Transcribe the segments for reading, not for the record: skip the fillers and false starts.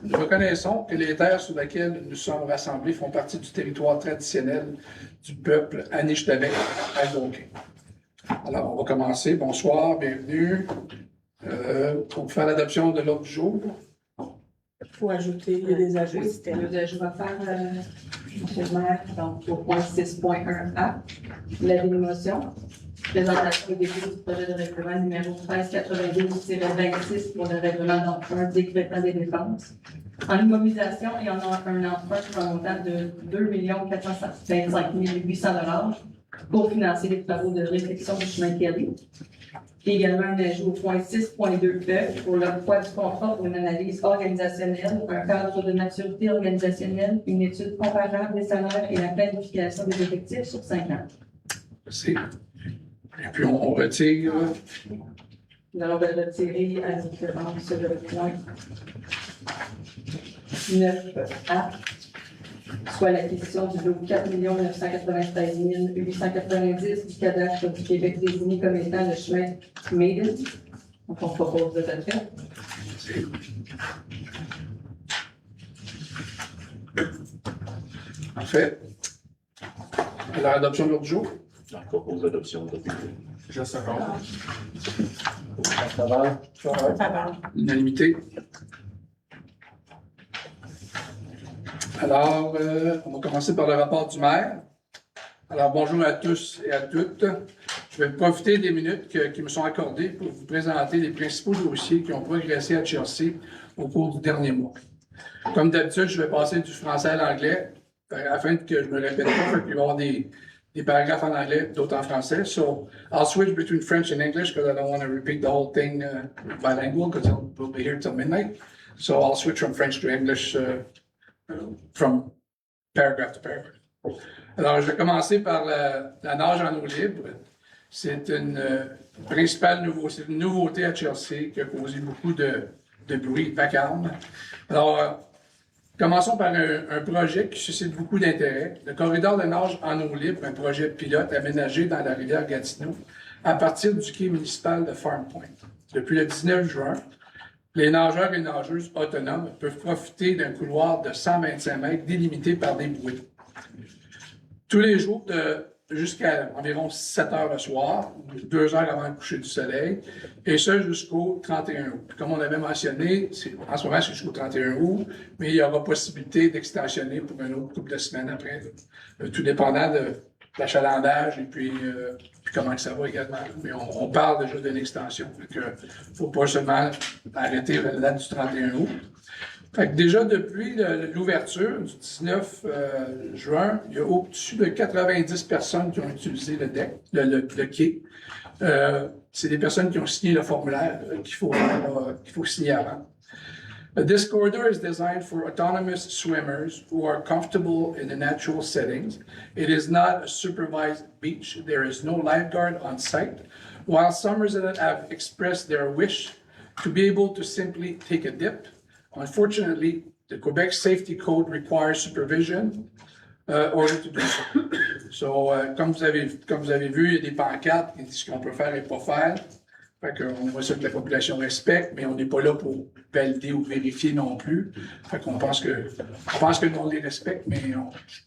Nous reconnaissons que les terres sur lesquelles nous sommes rassemblés font partie du territoire traditionnel du peuple Anishinaabe algonquin. Alors, on va commencer. Bonsoir, bienvenue. Pour faire l'adoption de l'ordre du jour. Il faut ajouter, il y a des ajouts. Oui, je vais faire, M. le maire, donc au point 6.1A, la démotion. Présentation des du projet de règlement numéro 1392-26 pour le règlement d'emprunt décrétant des dépenses. En immobilisation, il y en a un emprunt pour un montant de 2 425 800 $ pour financer les travaux de réfection du chemin Kelly. Et également un ajout au point 6.2E pour l'octroi du contrat pour une analyse organisationnelle, un cadre de maturité organisationnelle, une étude comparable des salaires et la planification des effectifs sur 5 ans. Merci. Et puis, on retire. Nous allons le retirer à l'occurrence sur le point 9A, soit l'acquisition du lot 4 993 890 du cadastre du Québec désigné comme étant le chemin Maiden. Donc, on propose de le faire. Parfait. Alors, adoption de l'ordre du jour. Je propose l'adoption de Je seconde. Favorable. Unanimité. Alors, on va commencer par le rapport du maire. Alors, bonjour à tous et à toutes. Je vais profiter des minutes qui me sont accordées pour vous présenter les principaux dossiers qui ont progressé à Chelsea au cours du dernier mois. Comme d'habitude, je vais passer du français à l'anglais afin que je me répète pas, il va y avoir des paragraphes en anglais, d'autres en français. So I'll switch between French and English because I don't want to repeat the whole thing bilingual because we'll be here till midnight. So I'll switch from French to English from paragraph to paragraph. Alors, je vais commencer par la nage en eau libre. C'est une principale nouveauté à Chelsea qui a causé beaucoup de bruit, de vacarme. Alors, commençons par un projet qui suscite beaucoup d'intérêt. Le corridor de nage en eau libre, un projet pilote aménagé dans la rivière Gatineau à partir du quai municipal de Farm Point. Depuis le 19 juin, les nageurs et nageuses autonomes peuvent profiter d'un couloir de 125 mètres délimité par des bouées. Tous les jours jusqu'à environ 7 heures le soir, 2 heures avant le coucher du soleil, et ce jusqu'au 31 août. Comme on avait mentionné, en ce moment, c'est jusqu'au 31 août, mais il y aura possibilité d'extensionner pour une autre couple de semaines après, tout dépendant de l'achalandage et puis comment ça va également. Mais on parle déjà d'une extension. Il ne faut pas seulement arrêter la date du 31 août. Fait que déjà, depuis l'ouverture du 19 juin, il y a au-dessus de 90 personnes qui ont utilisé le deck, le quai. C'est des personnes qui ont signé le formulaire qu'il faut signer avant. This corridor is designed for autonomous swimmers who are comfortable in the natural settings. It is not a supervised beach. There is no lifeguard on site. While some residents have expressed their wish to be able to simply take a dip, unfortunately, the Quebec Safety Code requires supervision in order to do so. So, comme vous avez vu, il y a des pancartes qui disent ce qu'on peut faire et pas faire. Fait qu'on voit ça que la population respecte, mais on n'est pas là pour valider ou vérifier non plus. Fait qu'on pense que on les respecte, mais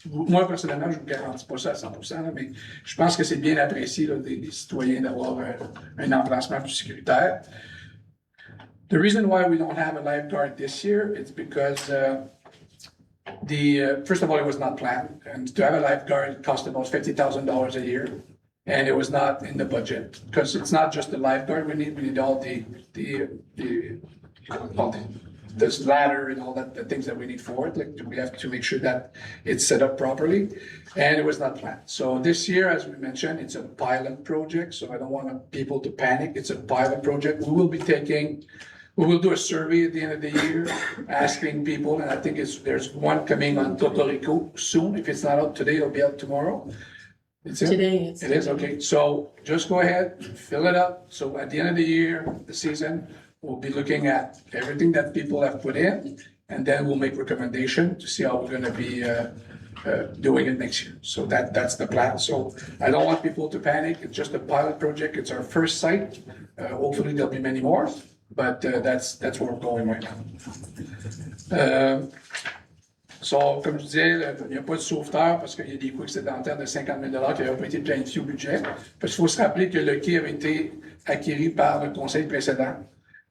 moi, personnellement, je ne vous garantis pas ça à 100%, là, mais je pense que c'est bien apprécié là, des citoyens d'avoir un emplacement plus sécuritaire. The reason why we don't have a lifeguard this year is because first of all, it was not planned, and to have a lifeguard cost about $50,000 a year, and it was not in the budget because it's not just the lifeguard we need all this ladder and all that, the things that we need for it. Like we have to make sure that it's set up properly, and it was not planned. So this year, as we mentioned, it's a pilot project. So I don't want people to panic. It's a pilot project. We will do a survey at the end of the year, asking people, and I think there's one coming on Totorico soon. If it's not out today, it'll be out tomorrow. It's it? Today. It is, okay. So just go ahead, fill it up. So at the end of the year, the season, we'll be looking at everything that people have put in, and then we'll make recommendation to see how we're gonna be doing it next year. So that's the plan. So I don't want people to panic. It's just a pilot project. It's our first site. Hopefully there'll be many more. but that's where we're going right now. Comme je disais, il n'y a pas de sauveteur parce qu'il y a des coûts excédentaires de 50 000 qui n'avaient pas été planifiés au budget. Parce qu'il faut se rappeler que le quai avait été acquis par le conseil précédent.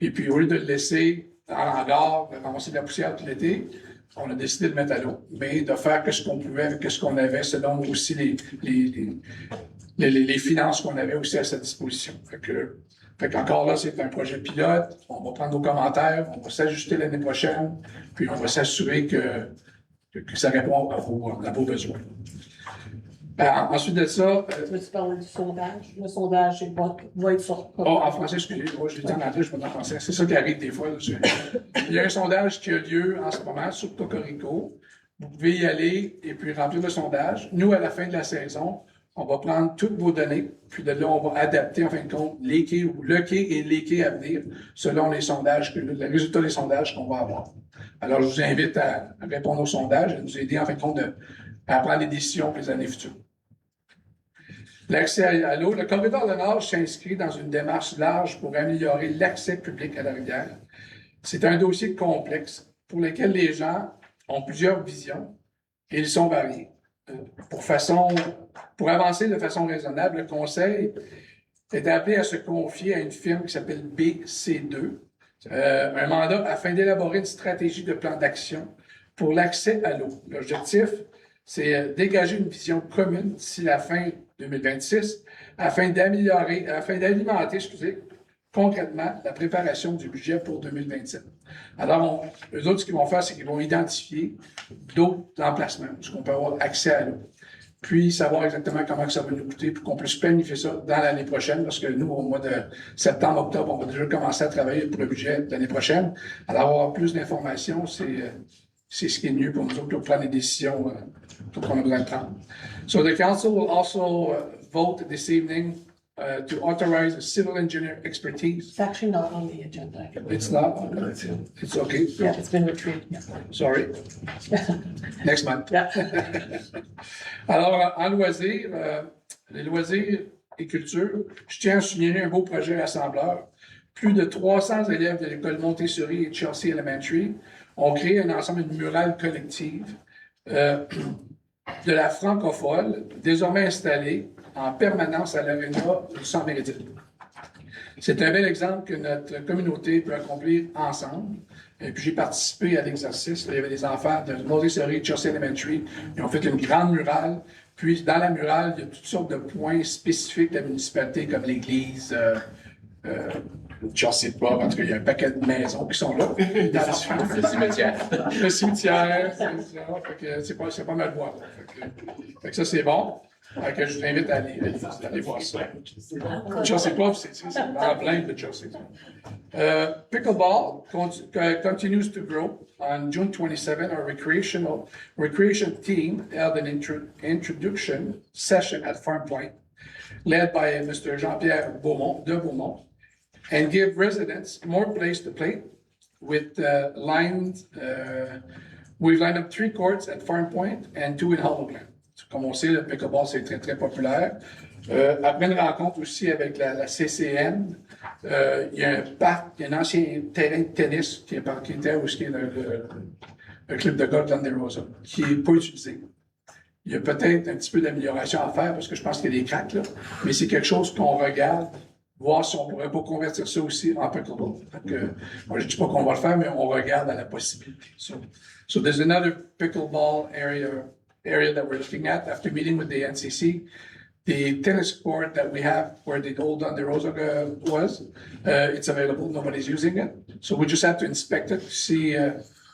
Et puis, au lieu de le laisser dans l'hangar, ramasser de la poussière tout l'été, on a décidé de le mettre à l'eau, mais de faire que ce qu'on pouvait avec ce qu'on avait, selon aussi les finances qu'on avait aussi à sa disposition. Fait qu'encore là, c'est un projet pilote. On va prendre nos commentaires, on va s'ajuster l'année prochaine, puis on va s'assurer que ça répond à vos besoins. Ensuite de ça. Veux-tu parler du sondage? Le sondage va être sur. En français, excusez-moi, je l'ai dit en anglais, je me dis en français. C'est ça qui arrive des fois. Il y a un sondage qui a lieu en ce moment sur Cocorico. Vous pouvez y aller et puis remplir le sondage. Nous, à la fin de la saison, on va prendre toutes vos données, puis de là, on va adapter, en fin de compte, les quais ou le quai et les quais à venir selon les sondages, les résultats des sondages qu'on va avoir. Alors, je vous invite à répondre aux sondages et à nous aider, en fin de compte, à prendre des décisions pour les années futures. L'accès à l'eau. Le corridor de Nord s'inscrit dans une démarche large pour améliorer l'accès public à la rivière. C'est un dossier complexe pour lequel les gens ont plusieurs visions et ils sont variés. Pour avancer de façon raisonnable, le Conseil est appelé à se confier à une firme qui s'appelle BC2, un mandat afin d'élaborer une stratégie de plan d'action pour l'accès à l'eau. L'objectif, c'est dégager une vision commune d'ici la fin 2026 afin d'alimenter, concrètement la préparation du budget pour 2027. Alors, eux autres, ce qu'ils vont faire, c'est qu'ils vont identifier d'autres emplacements où on peut avoir accès à l'eau. Puis, savoir exactement comment ça va nous coûter pour qu'on puisse planifier ça dans l'année prochaine, parce que nous, au mois de septembre, octobre, on va déjà commencer à travailler pour le budget de l'année prochaine. Alors, avoir plus d'informations, c'est ce qui est mieux pour nous autres pour prendre les décisions qu'on a besoin de prendre. So the council will also vote this evening to authorize a civil engineer expertise. It's actually not on the agenda. It's not? It's okay. Yeah, it's been retrieved. Yeah. Sorry. Next month. Yeah. Alors, en loisirs, les loisirs et culture, je tiens à souligner un beau projet rassembleur. Plus de 300 élèves de l'école Montessori et Chelsea Elementary ont créé un ensemble de murales collectives de la francophone, désormais installée en permanence à l'aréna du Centre Méridien. C'est un bel exemple que notre communauté peut accomplir ensemble. Et puis, j'ai participé à l'exercice. Il y avait des enfants de Montessori et Chelsea Elementary. Ils ont fait une grande murale. Puis, dans la murale, il y a toutes sortes de points spécifiques de la municipalité, comme l'église, Chelsea Pub. En tout cas, il y a un paquet de maisons qui sont là. Le cimetière. Le cimetière, c'est ça. C'est pas mal voir. Fait que ça, c'est bon. Que je vous invite à aller voir ça. Chelsea Club, c'est en plein de Chelsea. Pickleball continues to grow. On June 27, our recreation team held an introduction session at Farm Point, led by Mr. Jean-Pierre Beaumont, and give residents more place to play with we've lined up 3 courts at Farm Point and 2 in Hollowland. Comme on sait, le pickleball, c'est très, très populaire. Après une rencontre aussi avec la CCN, il y a un parc, il y a un ancien terrain de tennis qui était où est le club de golf Thunder Rosa, qui n'est pas utilisé. Il y a peut-être un petit peu d'amélioration à faire parce que je pense qu'il y a des cracks là, mais c'est quelque chose qu'on regarde, voir si on pourrait pas convertir ça aussi en pickleball. Donc, moi, je ne dis pas qu'on va le faire, mais on regarde à la possibilité. So there's another pickleball area that we're looking at after meeting with the NCC. The tennis court that we have where the old Thunder Rosa was, it's available. Nobody's using it. So we just have to inspect it to see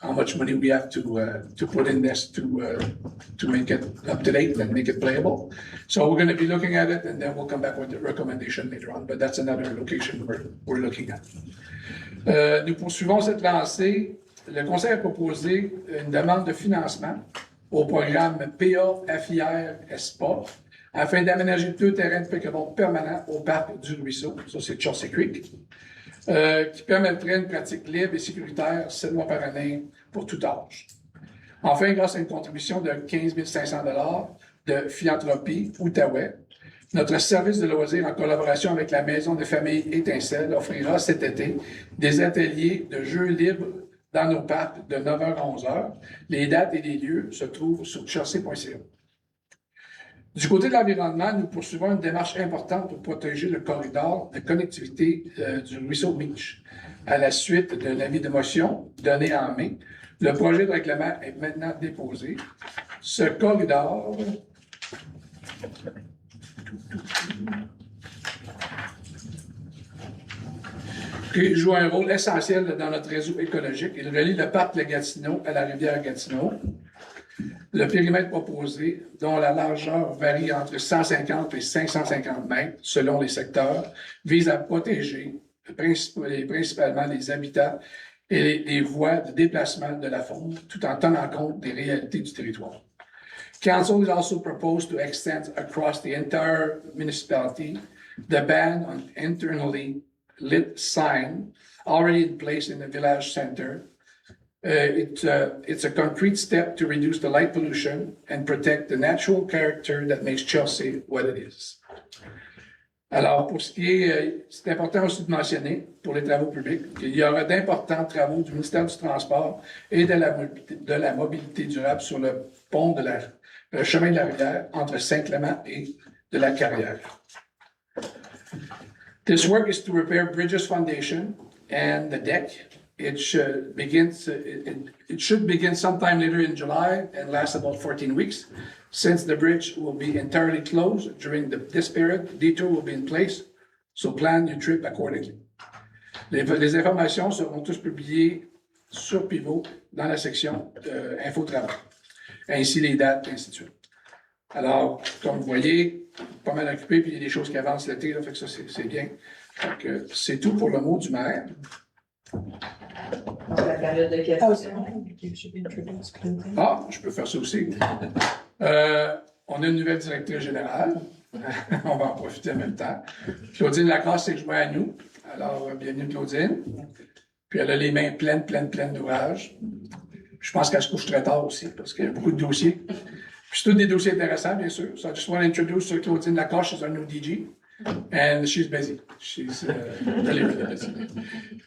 how much money we have to put in this to make it up to date and make it playable. So we're going to be looking at it and then we'll come back with the recommendation later on. But that's another location we're looking at. Nous poursuivons cette lancée. Le Conseil a proposé une demande de financement au programme PA-FIR-ESPA afin d'aménager 2 terrains de pickleball permanents au parc du Ruisseau, ça c'est Chelsea Creek, qui permettrait une pratique libre et sécuritaire 7 mois par année pour tout âge. Enfin, grâce à une contribution de 15 500 $ de Philanthropie Outaouais, Notre service de loisirs, en collaboration avec la Maison de famille Étincelle, offrira cet été des ateliers de jeux libres dans nos parcs de 9h à 11h. Les dates et les lieux se trouvent sur chelsea.ca. Du côté de l'environnement, nous poursuivons une démarche importante pour protéger le corridor de connectivité du ruisseau Meach. À la suite de l'avis de motion donné en mai, le projet de règlement est maintenant déposé. Ce corridor joue un rôle essentiel dans notre réseau écologique. Il relie le parc de Gatineau à la rivière Gatineau. Le périmètre proposé, dont la largeur varie entre 150 et 550 mètres selon les secteurs, vise à protéger principalement les habitats et les voies de déplacement de la faune, tout en tenant compte des réalités du territoire. Council is also proposed to extend across the entire municipality the ban on internally lit sign already in place in the village center. It's a concrete step to reduce the light pollution and protect the natural character that makes Chelsea what it is. Alors, pour ce qui est, c'est important aussi de mentionner, pour les travaux publics, qu'il y aura d'importants travaux du ministère du Transport et de la mobilité durable sur le pont de le chemin de la rivière entre Saint-Clément et de la Carrière. This work is to repair Bridges Foundation and the deck. It should begin sometime later in July and last about 14 weeks. Since the bridge will be entirely closed during this period, detour will be in place, so plan your trip accordingly. Les informations seront tous publiées sur Pivot dans la section Info Travail, ainsi les dates, et ainsi de suite. Alors, comme vous voyez, pas mal occupé, puis il y a des choses qui avancent l'été, là, fait que ça, c'est bien. Donc, c'est tout pour le mot du maire. Donc, la période de questions. Ah, je peux faire ça aussi. On a une nouvelle directrice générale. On va en profiter en même temps. Claudine Lacrosse s'est jointe à nous. Alors, bienvenue Claudine. Puis elle a les mains pleines d'ouvrages. Je pense qu'elle se couche très tard aussi, parce qu'il y a beaucoup de dossiers. Puis c'est tous des dossiers intéressants, bien sûr. So I just want to introduce Claudine Lacrosse. She's our new DG. And she's busy. She's really busy.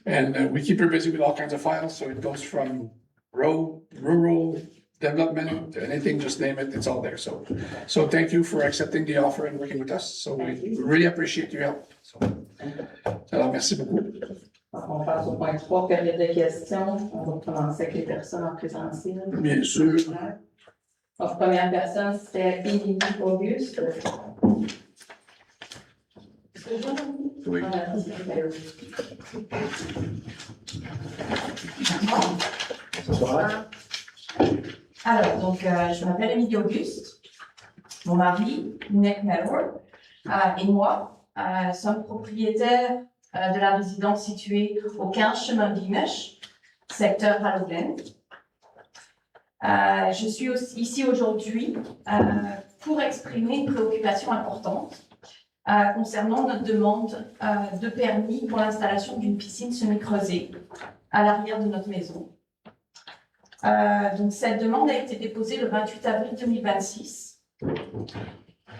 And we keep her busy with all kinds of files. So it goes from road, rural, development, anything, just name it, it's all there. So thank you for accepting the offer and working with us. So we really appreciate your help. Alors, merci beaucoup. On passe au point 3, période de questions. On va commencer avec les personnes en présentiel. Bien sûr. Donc, première personne, c'était Émilie Auguste. Oui. Alors, donc, je m'appelle Émilie Auguste. Mon mari, Nick Mellor, et moi sommes propriétaires de la résidence située au 15 chemin Guimèche, secteur Halloween. Je suis ici aujourd'hui pour exprimer une préoccupation importante concernant notre demande de permis pour l'installation d'une piscine semi-creusée à l'arrière de notre maison. Donc, cette demande a été déposée le 28 avril 2026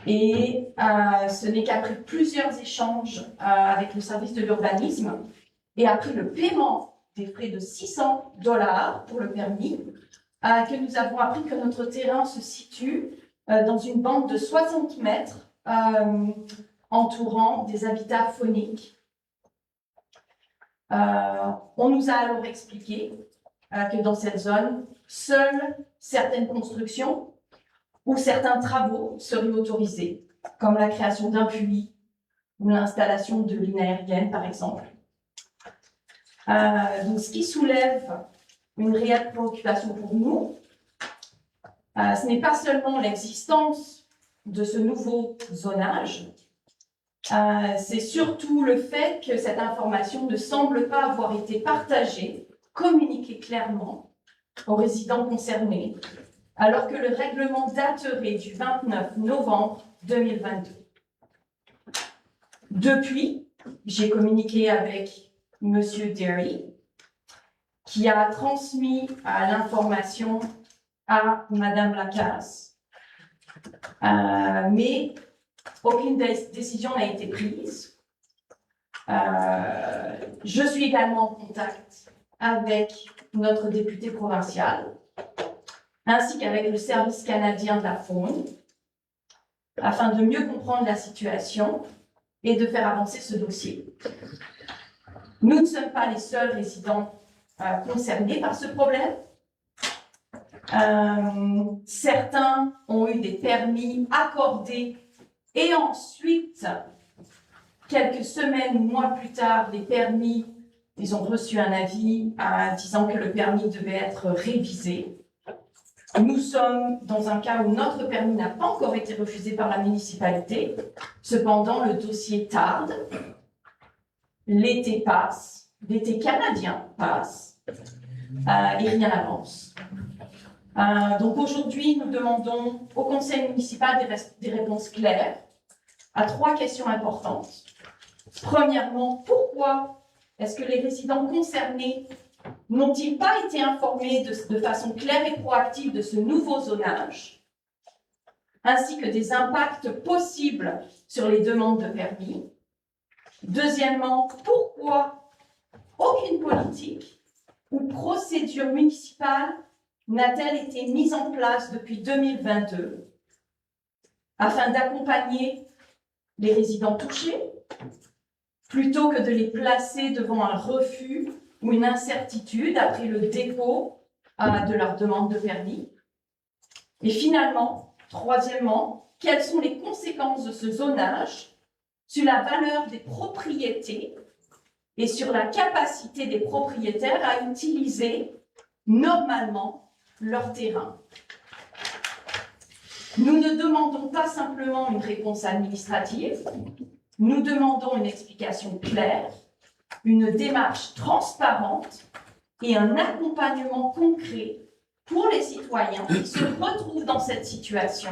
et ce n'est qu'après plusieurs échanges avec le service de l'urbanisme et après le paiement des frais de $600 pour le permis que nous avons appris que notre terrain se situe dans une bande de 60 mètres entourant des habitats fauniques. On nous a alors expliqué que dans cette zone, seules certaines constructions ou certains travaux seraient autorisés, comme la création d'un puits ou l'installation de lignes aériennes, par exemple. Donc, ce qui soulève une réelle préoccupation pour nous, ce n'est pas seulement l'existence de ce nouveau zonage, c'est surtout le fait que cette information ne semble pas avoir été partagée, communiquée clairement aux résidents concernés, alors que le règlement daterait du 29 novembre 2022. Depuis, j'ai communiqué avec M. Derry, qui a transmis l'information à Mme Lacasse, mais aucune décision n'a été prise. Je suis également en contact avec notre député provincial, ainsi qu'avec le Service canadien de la faune, afin de mieux comprendre la situation et de faire avancer ce dossier. Nous ne sommes pas les seuls résidents concernés par ce problème. Certains ont eu des permis accordés et ensuite, quelques semaines ou mois plus tard, les permis, ils ont reçu un avis disant que le permis devait être révisé. Nous sommes dans un cas où notre permis n'a pas encore été refusé par la municipalité. Cependant, le dossier tarde. L'été passe, l'été canadien passe, et rien n'avance. Donc aujourd'hui, nous demandons au conseil municipal des réponses claires à 3 questions importantes. Premièrement, pourquoi est-ce que les résidents concernés n'ont-ils pas été informés de façon claire et proactive de ce nouveau zonage, ainsi que des impacts possibles sur les demandes de permis? Deuxièmement, pourquoi aucune politique ou procédure municipale n'a-t-elle été mise en place depuis 2022 afin d'accompagner les résidents touchés plutôt que de les placer devant un refus ou une incertitude après le dépôt de leur demande de permis? Et finalement, troisièmement, quelles sont les conséquences de ce zonage sur la valeur des propriétés et sur la capacité des propriétaires à utiliser normalement leur terrain? Nous ne demandons pas simplement une réponse administrative, nous demandons une explication claire, une démarche transparente et un accompagnement concret pour les citoyens qui se retrouvent dans cette situation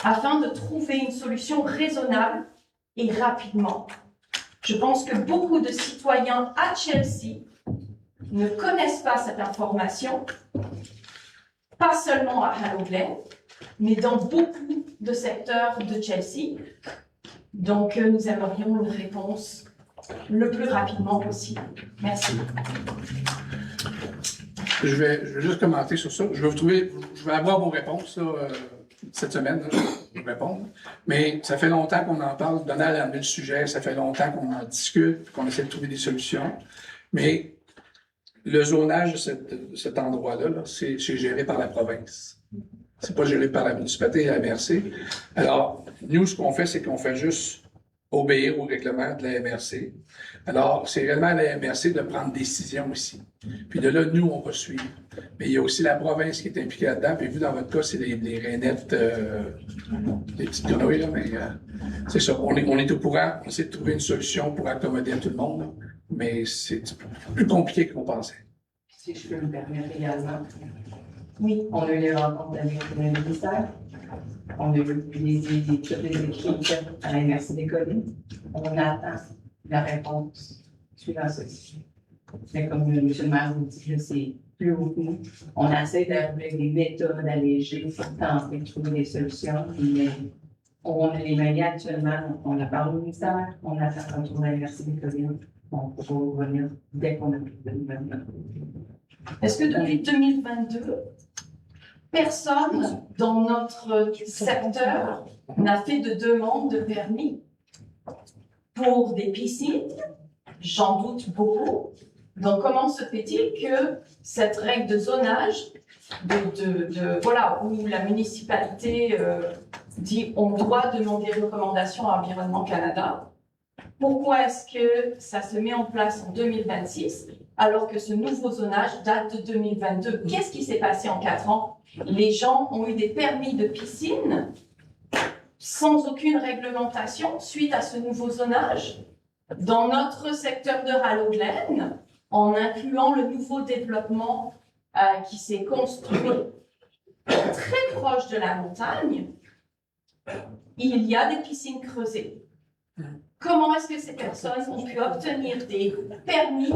afin de trouver une solution raisonnable et rapidement. Je pense que beaucoup de citoyens à Chelsea ne connaissent pas cette information, pas seulement à Harlow Glen, mais dans beaucoup de secteurs de Chelsea. Donc, nous aimerions une réponse le plus rapidement possible. Merci. Je vais juste commenter sur ça. Je vais avoir vos réponses là, cette semaine. Là, je vais répondre. Mais ça fait longtemps qu'on en parle. Donald a amené le sujet. Ça fait longtemps qu'on en discute, qu'on essaie de trouver des solutions. Mais le zonage de cet endroit-là, -là, c'est géré par la province. C'est pas géré par la municipalité et la MRC. Alors, nous, ce qu'on fait, c'est qu'on fait juste obéir au règlement de la MRC. Alors, c'est réellement à la MRC de prendre décision aussi. Puis de là, nous, on va suivre. Mais il y a aussi la province qui est impliquée là-dedans. Puis vu dans votre cas, c'est les rainettes, les petites grenouilles, là, mais c'est ça. On est au courant. On essaie de trouver une solution pour accommoder à tout le monde. Là. Mais c'est plus compliqué qu'on pensait. Si je peux me permettre également. Oui. On a eu les rencontres avec le ministère. On a eu toutes les écrits à la MRC des collines. On attend la réponse suivant ceci. Mais comme M. le maire vous dit, c'est plus haut que nous. On essaie d'arriver avec des méthodes allégées pour tenter de trouver des solutions. Mais on a les mains actuellement. On a parlé au ministère. On attend de retourner à la MRC des collines. On pourra revenir dès qu'on a plus de nouvelles. Est-ce que depuis 2022, personne dans notre secteur n'a fait de demande de permis pour des piscines? J'en doute beaucoup. Donc, comment se fait-il que cette règle de zonage, voilà, où la municipalité dit on doit demander des recommandations à Environnement Canada, pourquoi est-ce que ça se met en place en 2026 alors que ce nouveau zonage date de 2022? Qu'est-ce qui s'est passé en 4 ans? Les gens ont eu des permis de piscine sans aucune réglementation suite à ce nouveau zonage. Dans notre secteur de Harlow Glen, en incluant le nouveau développement qui s'est construit très proche de la montagne, il y a des piscines creusées. Comment est-ce que ces personnes ont pu obtenir des permis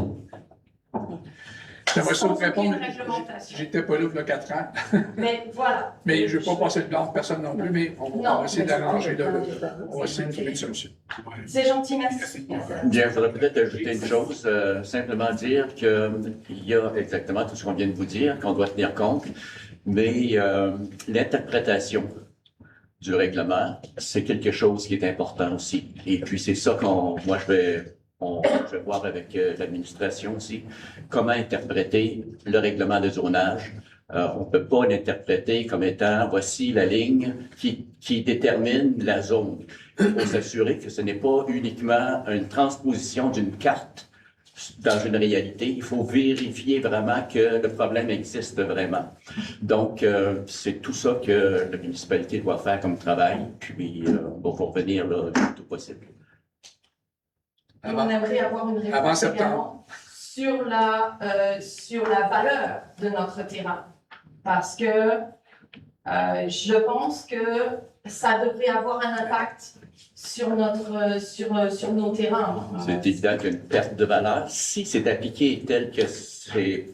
J'aimerais ça vous sans aucune répondre. réglementation. J'étais pas là il y a 4 ans. Mais voilà. Mais je ne veux pas passer le blanc de personne non plus, mais on va essayer d'arranger, on va essayer de trouver une solution. C'est gentil, merci. Bien, il faudrait peut-être ajouter une chose, simplement dire qu'il y a exactement tout ce qu'on vient de vous dire, qu'on doit tenir compte, mais l'interprétation du règlement, c'est quelque chose qui est important aussi. Et puis, c'est ça moi, je vais voir avec l'administration aussi, comment interpréter le règlement de zonage. On ne peut pas l'interpréter comme étant, voici la ligne qui détermine la zone. Il faut s'assurer que ce n'est pas uniquement une transposition d'une carte dans une réalité. Il faut vérifier vraiment que le problème existe vraiment. Donc, c'est tout ça que la municipalité doit faire comme travail, puis on va revenir là, le plus tôt possible. On aimerait avoir une Avant réponse septembre. également sur la valeur de notre terrain. Parce que je pense que ça devrait avoir un impact sur nos terrains. C'est évident qu'il y a une perte de valeur. Si c'est appliqué tel que c'est...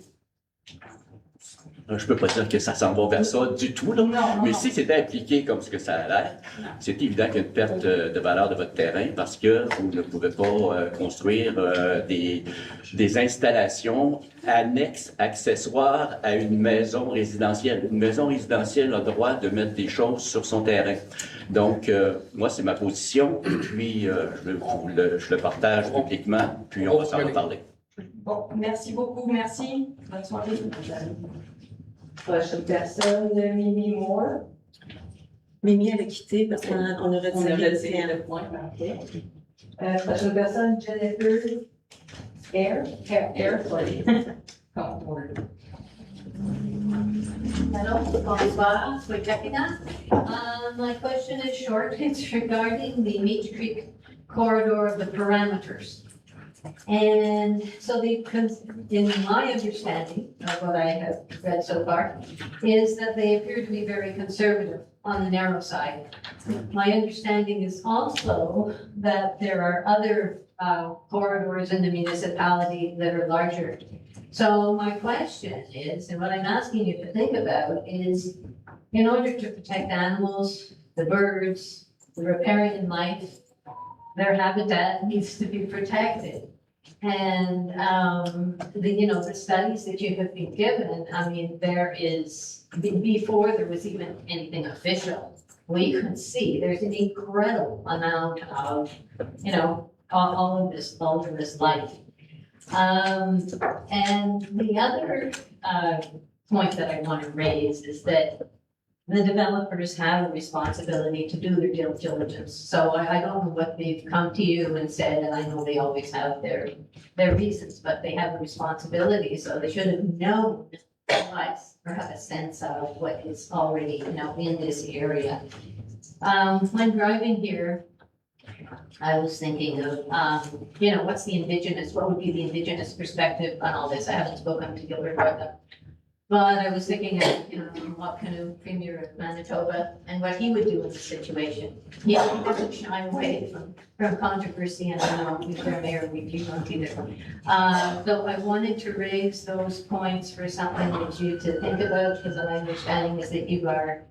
Je peux pas dire que ça s'en va vers ça du tout, là. Mais si c'était appliqué comme ce que ça a l'air, c'est évident qu'il y a une perte de valeur de votre terrain parce que vous ne pouvez pas construire des installations annexes, accessoires à une maison résidentielle. Une maison résidentielle a le droit de mettre des choses sur son terrain. Donc, moi, c'est ma position, et puis je le partage publiquement, puis on va s'en reparler. Bon, merci beaucoup, merci. Bonne soirée. Prochaine personne, Mimi Moore. Mimi, elle a quitté parce qu'on a retiré On a le retiré tien. le point, parfait. Prochaine personne, Jennifer Air, sorry. Hello, bonsoir, soy Jacqueline. My question is short. It's regarding the Meech Creek corridor of the parameters. And so in my understanding of what I have read so far, is that they appear to be very conservative on the narrow side. My understanding is also that there are other corridors in the municipality that are larger. So my question is, and what I'm asking you to think about is, in order to protect animals, the birds, the riparian life, their habitat needs to be protected. And the studies that you have been given, I mean, before there was even anything official, we could see there's an incredible amount of, all of this life. And the other point that I want to raise is that the developers have a responsibility to do their due diligence. So I don't know what they've come to you and said, and I know they always have their reasons, but they have a responsibility, so they should have known advice or have a sense of what is already, in this area. When driving here, I was thinking of, what would be the indigenous perspective on all this? I haven't spoken to Gilbert about that. But I was thinking of, Mark Canoe, Premier of Manitoba, and what he would do in this situation. He doesn't shy away from controversy, and I know he's their mayor, we don't either. So I wanted to raise those points for something that you to think about, because my understanding is that you are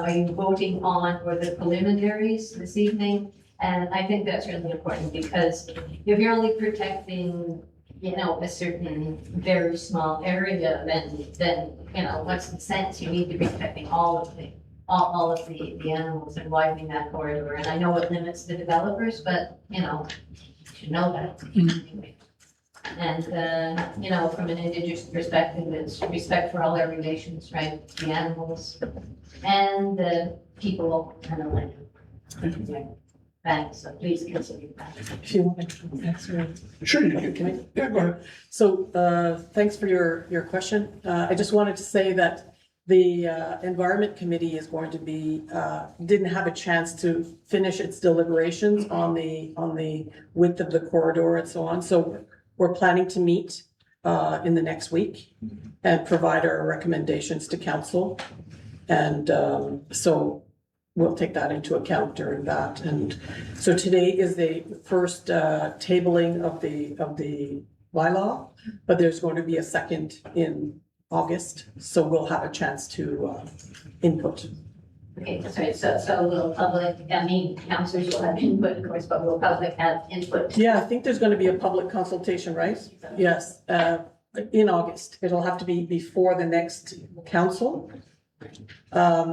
you voting on or the preliminaries this evening? And I think that's really important, because if you're only protecting a certain very small area, then what's the sense? You need to be protecting all of the animals and widening that corridor. And I know it limits the developers, but you should know that. Anyway. And from an indigenous perspective, it's respect for all their relations, right? The animals and the people and the land. Thanks, so please consider that. If you want to answer. Sure, you can. Yeah, go ahead. So, thanks for your question. I just wanted to say that the Environment Committee is going to be, didn't have a chance to finish its deliberations on the width of the corridor and so on. So we're planning to meet in the next week and provide our recommendations to council. And so we'll take that into account during that. And so today is the first tabling of the bylaw, but there's going to be a second in August, so we'll have a chance to input. Okay, sorry, so will public, I mean, councillors will have input, of course, but will public have input? Yeah, I think there's going to be a public consultation, right? Yes, in August. It'll have to be before the next council.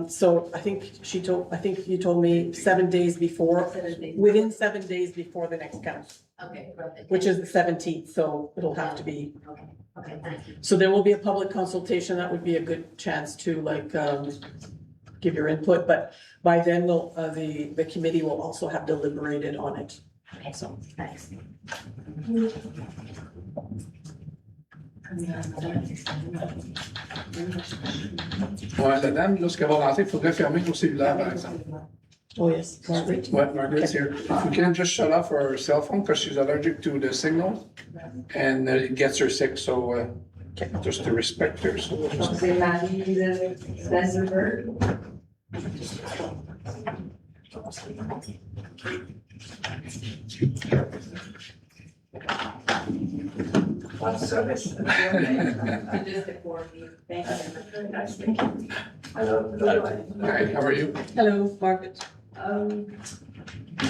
So I think you told me 7 days before, within 7 days before the next council, Okay, perfect. which is the 17th, so it'll have to be. Okay, thank you. So there will be a public consultation. That would be a good chance to give your input, but by then the committee will also have deliberated on it. Okay, so, thanks. Ouais, la dame, là, ce qu'elle va rentrer, il faudrait fermer nos cellulaires, par exemple. Oh, yes, Margaret. Ouais, Margaret's here. If you can just shut off her cell phone because she's allergic to the signal and it gets her sick, so just to respect her. So we'll just- C'est Marie de Spencerburg. What service? Just a coordinator. Thank you. Very nice, thank you. Hello. Hi, how are you? Hello, Margaret.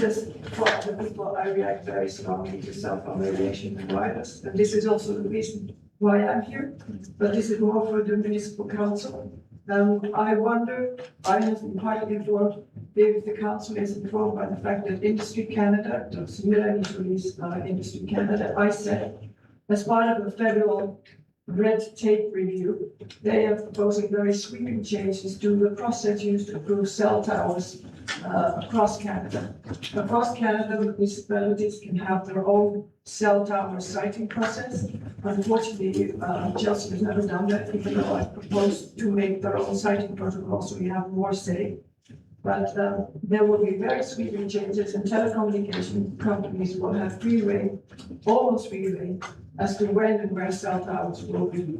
Just for other people, I react very strongly to self-evaluation and virus. And this is also the reason why I'm here, but this is more for the municipal council. I wonder, I have been partly informed, if the council is informed by the fact that Industry Canada, so Industries Industry Canada, I said, as part of a federal red tape review, they are proposing very sweeping changes to the process used to approve cell towers across Canada. Across Canada, municipalities can have their own cell tower siting process. Unfortunately, Chelsea has never done that, even though I proposed to make their own siting protocol, so we have more say. But there will be very sweeping changes, and telecommunication companies will have free rein, almost free rein, as to when and where cell towers will be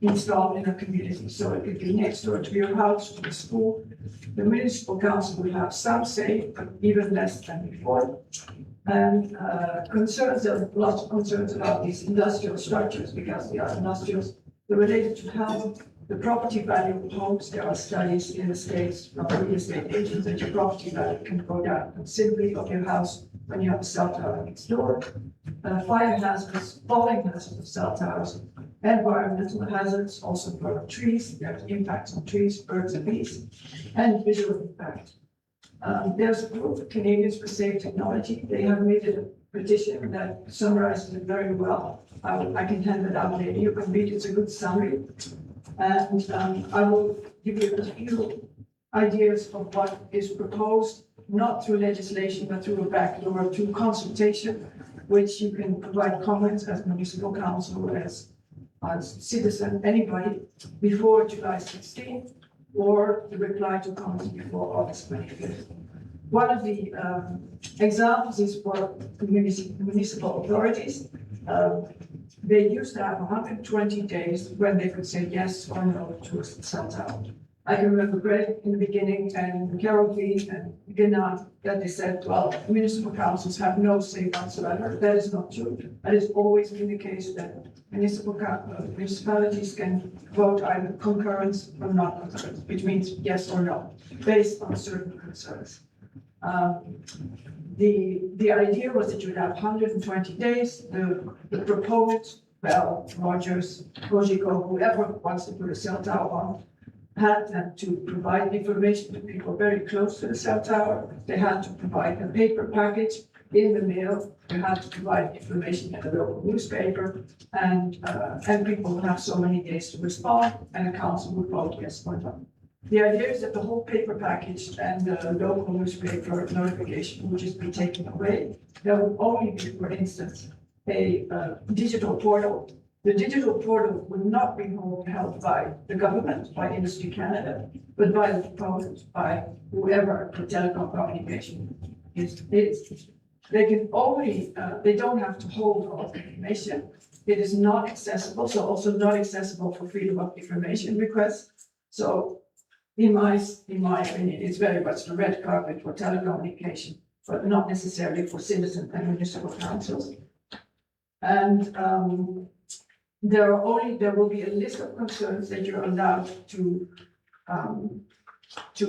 installed in a community. So it could be next door to your house, to the school. The municipal council will have some say, but even less than before. And concerns, there are lots of concerns about these industrial structures, because they are industrials. They're related to health, the property value of homes. There are studies in the States from real estate agents that your property value can go down considerably of your house when you have a cell tower next door. Fire hazards, falling hazards of cell towers, environmental hazards, also for trees, there's impacts on trees, birds and bees, and visual impact. There's a group of Canadians for Safe Technology. They have made a petition that summarizes it very well. I can hand it out later. You can read it. It's a good summary. And I will give you a few ideas of what is proposed, not through legislation, but through a backdoor, through consultation, which you can provide comments as municipal council, as citizen, anybody, before July 16th, or the reply to comments before August 25th. One of the examples is for municipal authorities. They used to have 120 days when they could say yes or no to a cell tower. I can remember Greg in the beginning and Carol V and Ginna that they said, well, municipal councils have no say whatsoever. That is not true. That has always been the case, that municipalities can vote either concurrence or non-concurrence, which means yes or no, based on certain concerns. The idea was that you would have 120 days. The proponents, well, Rogers, Cogeco, whoever wants to put a cell tower on, had them to provide information to people very close to the cell tower. They had to provide a paper package in the mail. They had to provide information in the local newspaper, and people would have so many days to respond, and the council would vote yes or no. The idea is that the whole paper package and the local newspaper notification would just be taken away. There would only be, for instance, a digital portal. The digital portal would not be held by the government, by Industry Canada, but by the proponents, by whoever the telecom communication is. They can only, they don't have to hold all the information. It is not accessible, so also not accessible for freedom of information requests. So in my opinion, it's very much the red carpet for telecommunication, but not necessarily for citizen and municipal councils. And there will be a list of concerns that you're allowed to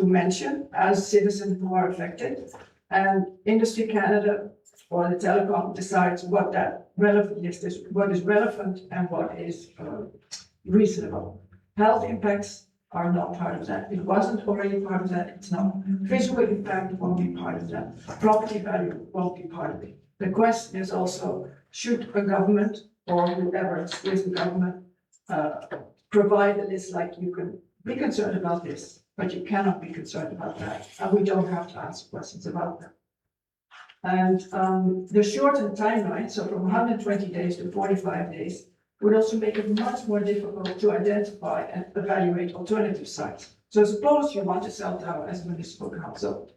mention as citizens who are affected. And Industry Canada or the telecom decides what that relevant list is, what is relevant and what is reasonable. Health impacts are not part of that. It wasn't already part of that, it's not. Physical impact won't be part of that. Property value won't be part of it. The question is also, should a government or whoever is with the government provide a list like you can be concerned about this, but you cannot be concerned about that. And we don't have to answer questions about that. And the shortened timeline, so from 120 days to 45 days, would also make it much more difficult to identify and evaluate alternative sites. So suppose you want a cell tower as a municipal council,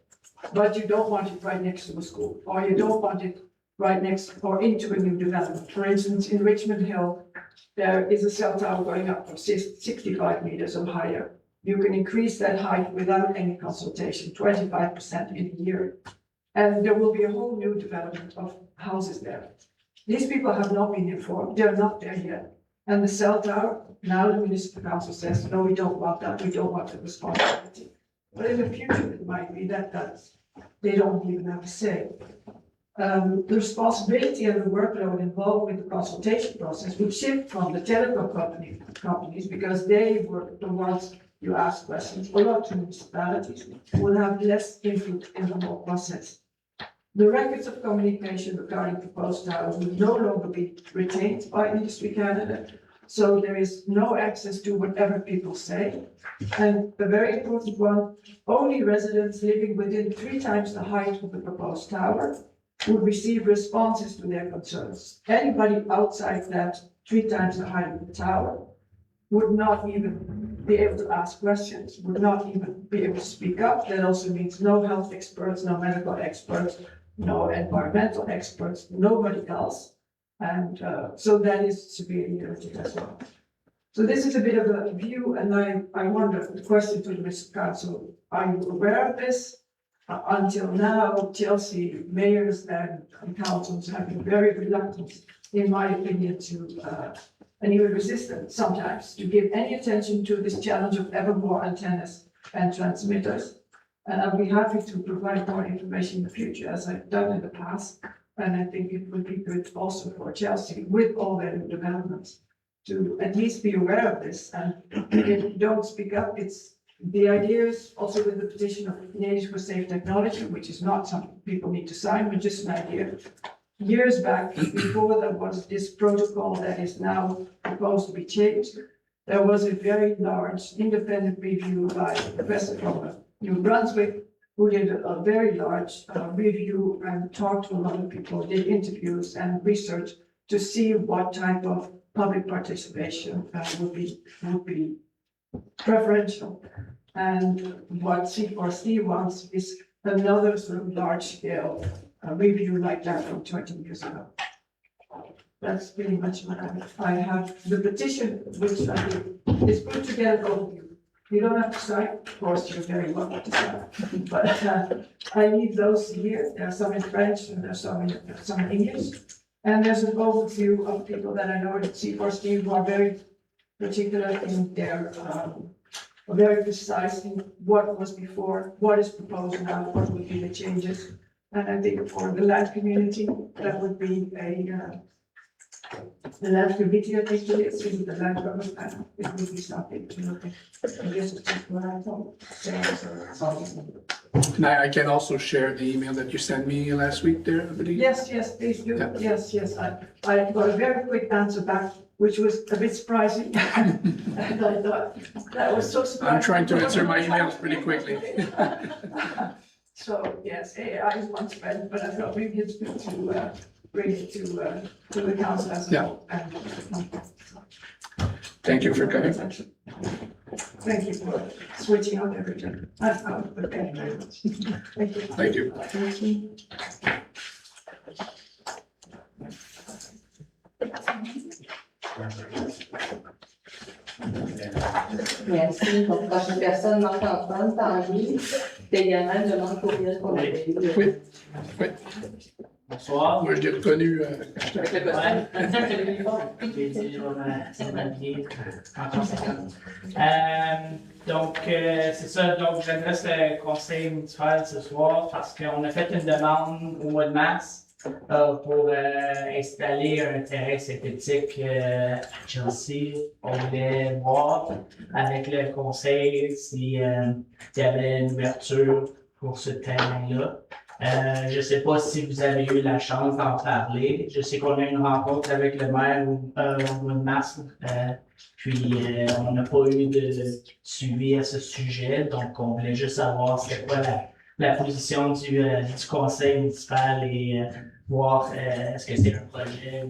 but you don't want it right next to a school, or you don't want it right next or into a new development. For instance, in Richmond Hill, there is a cell tower going up from 65 meters or higher. You can increase that height without any consultation, 25% in a year. And there will be a whole new development of houses there. These people have not been informed, they're not there yet. And the cell tower, now the municipal council says, no, we don't want that, we don't want the responsibility. But in the future, it might be that they don't even have a say. The responsibility and the workload involved with the consultation process would shift from the telecom companies because they were the ones you ask questions, a lot of municipalities will have less input in the whole process. The records of communication regarding proposed towers will no longer be retained by Industry Canada, so there is no access to whatever people say. And a very important one, only residents living within 3 times the height of the proposed tower would receive responses to their concerns. Anybody outside that 3 times the height of the tower would not even be able to ask questions, would not even be able to speak up. That also means no health experts, no medical experts, no environmental experts, nobody else. And so that is severely limited as well. So this is a bit of a view, and I wonder, the question to the Municipal Council, are you aware of this? Until now, Chelsea mayors and councils have been very reluctant, in my opinion, to and even resistant sometimes to give any attention to this challenge of ever more antennas and transmitters. And I'll be happy to provide more information in the future, as I've done in the past. And I think it would be good also for Chelsea, with all their new developments, to at least be aware of this. And if you don't speak up, it's the ideas also with the petition of Canadians for Safe Technology, which is not something people need to sign, but just an idea. Years back, before there was this protocol that is now proposed to be changed, there was a very large independent review by a professor from New Brunswick, who did a very large review and talked to a lot of people, did interviews and research to see what type of public participation would be preferential. And what C4C wants is another sort of large scale review like that from 20 years ago. That's pretty much what I have. The petition, which I think is put together overview. You don't have to sign, of course, you're very welcome to sign, but I need those here. There are some in French and there's some in English. And there's an overview of people that I know at C4C who are very particular in their, very precise in what was before, what is proposed now, what would be the changes. And I think for the land community, that would be the land committee, I think, is the land government plan. It would be something to look at. I guess it's just what I thought. And I can also share the email that you sent me last week there, I believe. Yes, please do. Yeah. Yes. I got a very quick answer back, which was a bit surprising. And I thought, that was so surprising. I'm trying to answer my emails pretty quickly. So, yes, AI is one spread, but I thought maybe it's good to bring it to the council as a whole. Thank you for coming. Thank you for switching out everything. Thank you very much. Thank you. Thank you. Merci. Donc, prochaine personne, Marc-Antoine Tanguy. C'est également une demande courriel qu'on avait eue. Oui. Bonsoir. Moi, je l'ai reconnu quand j'étais Avec le costume. J'ai dit, je vais m'habiller en conséquence. Donc, c'est ça. Donc, j'adresse le conseil municipal ce soir parce qu'on a fait une demande au mois de mars pour installer un terrain synthétique à Chelsea. On voulait voir avec le conseil s'il y avait une ouverture pour ce terrain-là. Je ne sais pas si vous avez eu la chance d'en parler. Je sais qu'on a eu une rencontre avec le maire au mois de mars, puis on n'a pas eu de suivi à ce sujet. Donc, on voulait juste savoir c'est quoi la position du conseil municipal et voir est-ce que c'est un projet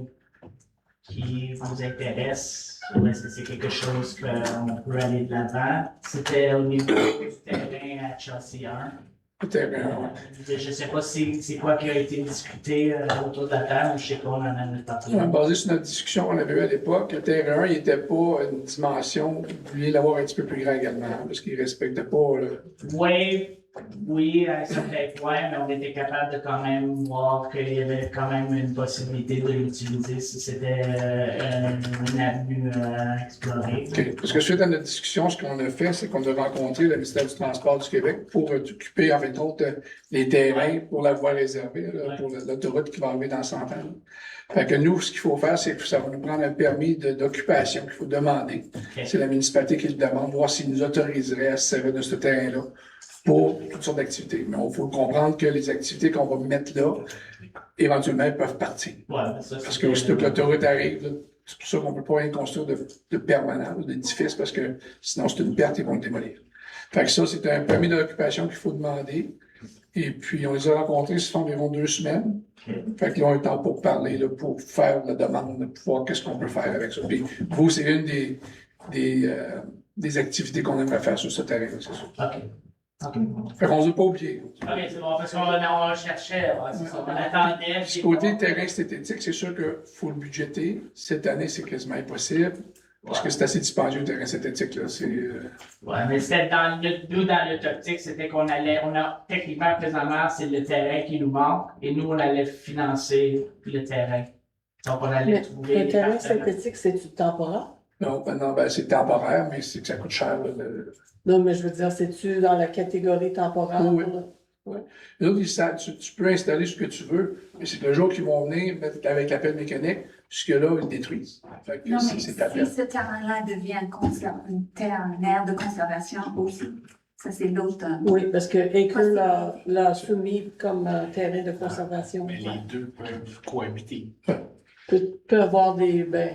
qui vous intéresse ou est-ce que c'est quelque chose qu'on peut aller de l'avant. C'était au niveau du terrain à Chelsea 1. Je ne sais pas c'est quoi qui a été discuté autour de la table, je sais qu'on en a parlé. Basé sur notre discussion qu'on avait eue à l'époque, le terrain 1, il n'était pas une dimension, vous vouliez l'avoir un petit peu plus grand également, parce qu'il ne respectait pas le... Oui, à un certain point, mais on était capable de quand même voir qu'il y avait quand même une possibilité de l'utiliser si c'était une avenue à explorer. Okay. Parce que suite à notre discussion, ce qu'on a fait, c'est qu'on a rencontré le ministère du Transport du Québec pour occuper, en fait, les terrains pour la voie réservée, là, pour l'autoroute qui va arriver dans 100 ans. Fait que nous, ce qu'il faut faire, c'est que ça va nous prendre un permis d'occupation qu'il faut demander. Okay. C'est la municipalité qui le demande, voir s'il nous autoriserait à se servir de ce terrain-là pour toutes sortes d'activités. Mais il faut comprendre que les activités qu'on va mettre là, éventuellement, elles peuvent partir. Ouais, parce que aussitôt que l'autoroute arrive, là, c'est pour ça qu'on ne peut pas rien construire de permanent, d'édifice, parce que sinon, c'est une perte, ils vont le démolir. Fait que ça, c'est un permis d'occupation qu'il faut demander. Et puis, on les a rencontrés, ça fait environ 2 semaines. Fait qu'ils ont un temps pour parler, là, pour faire la demande, pour voir qu'est-ce qu'on peut faire avec ça. Puis, vous, c'est une des activités qu'on aimerait faire sur ce terrain, c'est sûr. OK. Fait qu'on ne s'est pas oublié. OK, c'est bon, parce qu'on cherchait, c'est ça, on attendait. Du côté terrain synthétique, c'est sûr qu'il faut le budgéter. Cette année, c'est quasiment impossible. Parce que c'est assez dispendieux, le terrain synthétique, là. Ouais, mais c'était dans notre optique, c'était techniquement, présentement, c'est le terrain qui nous manque, et nous, on allait financer le terrain. Donc, on allait trouver. Le terrain synthétique, c'est-tu temporaire? Non, c'est temporaire, mais c'est que ça coûte cher, là, Non, mais je veux dire, c'est-tu dans la catégorie temporaire? Oui. Oui. Les autres, tu peux installer ce que tu veux, mais c'est le jour qu'ils vont venir avec la pelle mécanique, jusque-là, ils le détruisent. Fait que Non, mais c'est si ta pelle. ce terrain-là devient un aire de conservation aussi, ça c'est l'autre. Oui, parce que Acre l'a soumis comme terrain de conservation. Mais les deux peuvent cohabiter. Peut avoir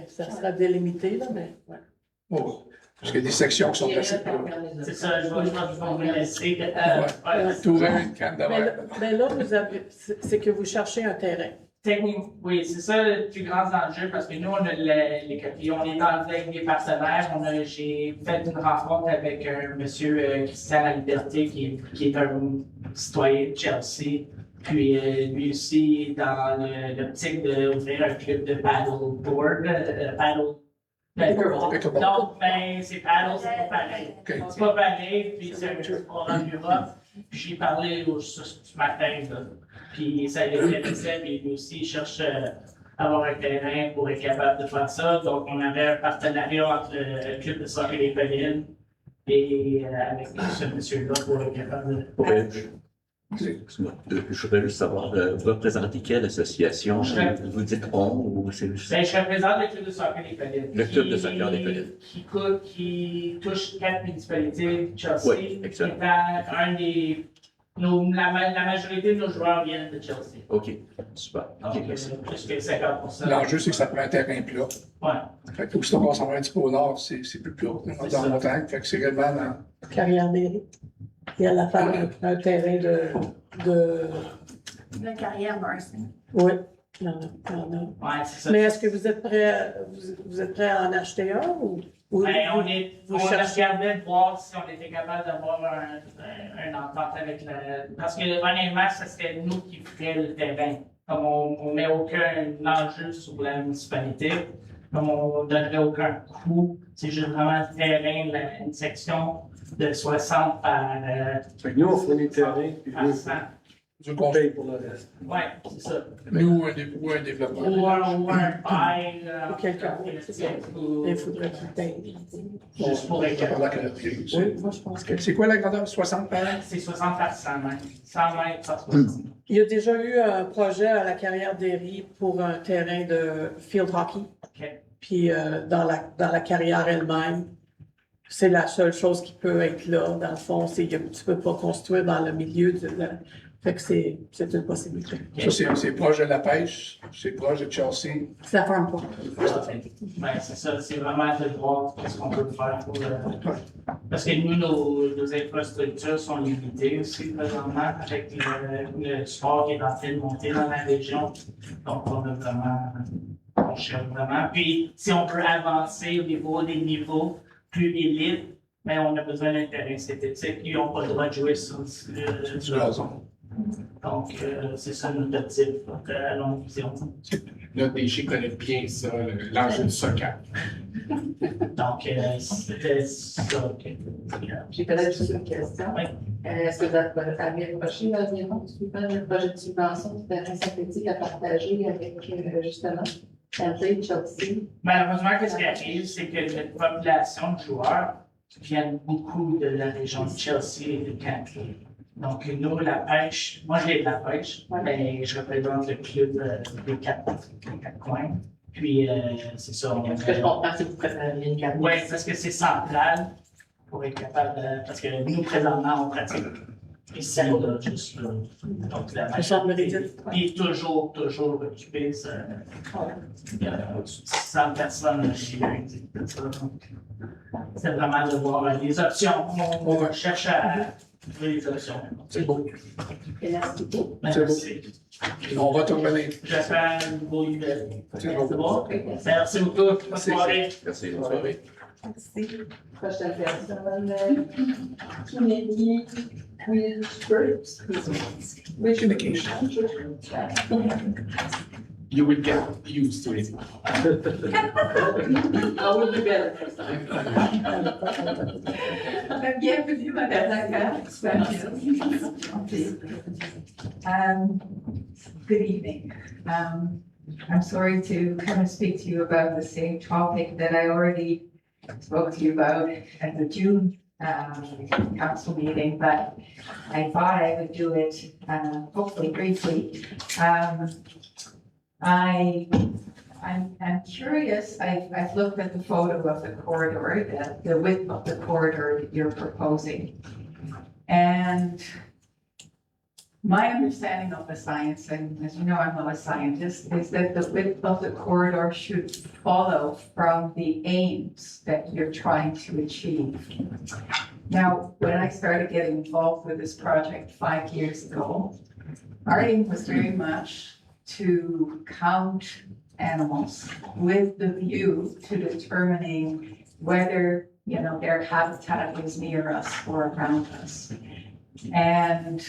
ça sera délimité, là, mais, ouais. Oh, parce qu'il y a des sections qui sont assez C'est ça, je vais vous laisser. Tout une canne de verre. Mais là, c'est que vous cherchez un terrain. Techniquement, oui, c'est ça le plus grand enjeu parce que nous, on a on est avec des partenaires. J'ai fait une rencontre avec un monsieur Christian La Liberté qui est un citoyen de Chelsea. Puis lui aussi, dans l'optique d'ouvrir un club de paddleboard, Pickleball. non, c'est paddle, c'est pas pareil. Okay. C'est pas pareil, puis c'est un sport en Europe. Puis j'ai parlé ce matin, là. Puis ça l'intéressait, puis lui aussi, il cherche à avoir un terrain pour être capable de faire ça. Donc, on avait un partenariat entre le club de soccer des Collines et avec ce monsieur-là pour être capable de... Je voudrais juste savoir, vous représentez quelle association? Vous dites on ou c'est juste... Ben, je représente le club de soccer des Collines. Le club de soccer des Collines. Qui touche 4 municipalités de Chelsea. Oui, excellent. Étant un des... la majorité de nos joueurs viennent de Chelsea. OK, super. Donc, plus que 50%. L'enjeu, c'est que ça prend un terrain plat. Ouais. Fait que aussitôt qu'on s'en va un petit peu au nord, c'est plus plat. On est dans la montagne, fait que c'est réellement dans... Carrière mairie. Il y a la femme, un terrain de... La carrière Marston. Oui. Ouais, c'est ça. Mais est-ce que vous êtes prêt à en acheter un ou Ben, on cherchez? regardait de voir si on était capable d'avoir un entente avec parce que honnêtement, ça serait nous qui ferions le terrain. Comme on ne met aucun enjeu sur la municipalité, comme on ne donnerait aucun coût. C'est juste vraiment le terrain, une section de 60 par... Fait que nous, on fournit le terrain, puis par 100. Du conseil. pour le reste. Ouais, c'est ça. Mais ou un développement. Ou un bail, Ou quelqu'un, c'est ça. ou Il faudrait qu'il paye. juste pour être. Par la canopée aussi. Oui, moi, je pense que. C'est quoi la grandeur? 60 par? C'est 60 par 100 mètres. 100 mètres par 60. Il y a déjà eu un projet à la carrière d'Héry pour un terrain de field hockey. OK. Puis dans la carrière elle-même, c'est la seule chose qui peut être là. Dans le fond, c'est que tu peux pas construire dans le milieu fait que c'est une possibilité. Ça, c'est proche de la pêche, c'est proche de Chelsea. C'est la farm point. Ben, c'est ça, c'est vraiment de voir ce qu'on peut faire pour Parce que nous, nos infrastructures sont limitées aussi présentement avec le sport qui est en train de monter dans la région. Donc, on cherche vraiment. Puis, si on peut avancer au niveau des niveaux plus élites, mais on a besoin d'un terrain synthétique. Ils n'ont pas le droit de jouer sur Du gazon. Donc, c'est ça notre objectif à longue vision. Notre DG connaît bien ça, l'enjeu du soccer. Donc, c'était ça. J'ai peut-être juste une question. Oui. Est-ce que vous avez approché l'environ le projet de subvention du terrain synthétique à partager avec justement Cantley, Chelsea? Malheureusement, ce qui arrive, c'est que notre population de joueurs viennent beaucoup de la région de Chelsea et de Cantley. Donc, nous, la pêche, moi, j'ai de la pêche, mais je représente le club des quatre coins. Puis, c'est ça. Est-ce que je comprends si vous préférez une carte? Oui, parce que c'est central pour être capable de. Parce que nous, présentement, on pratique ici, là, juste là. Donc, la Le centre majorité méridien. il est toujours occupé. Il y a au-dessus de 600 personnes chez lundi. C'est vraiment de voir les options. On cherche à trouver les options. C'est beau. Merci beaucoup. Merci. On va te revenir. J'attends une beau idée. C'est bon. C'est bon? Merci beaucoup. Bonne Merci. soirée. Merci, bonne soirée. Merci. Prochaine personne, Kennedy Communication. You will get used to it. I will be better next time. Bienvenue, Madame Lacan. Good evening. I'm sorry to come and speak to you about the same topic that I already spoke to you about at the June council meeting, but I thought I would do it hopefully briefly. I'm curious, I've looked at the photo of the corridor, the width of the corridor that you're proposing. And my understanding of the science, and as you know, I'm not a scientist, is that the width of the corridor should follow from the aims that you're trying to achieve. Now, when I started getting involved with this project 5 years ago, our aim was very much to count animals with the view to determining whether, their habitat is near us or around us. And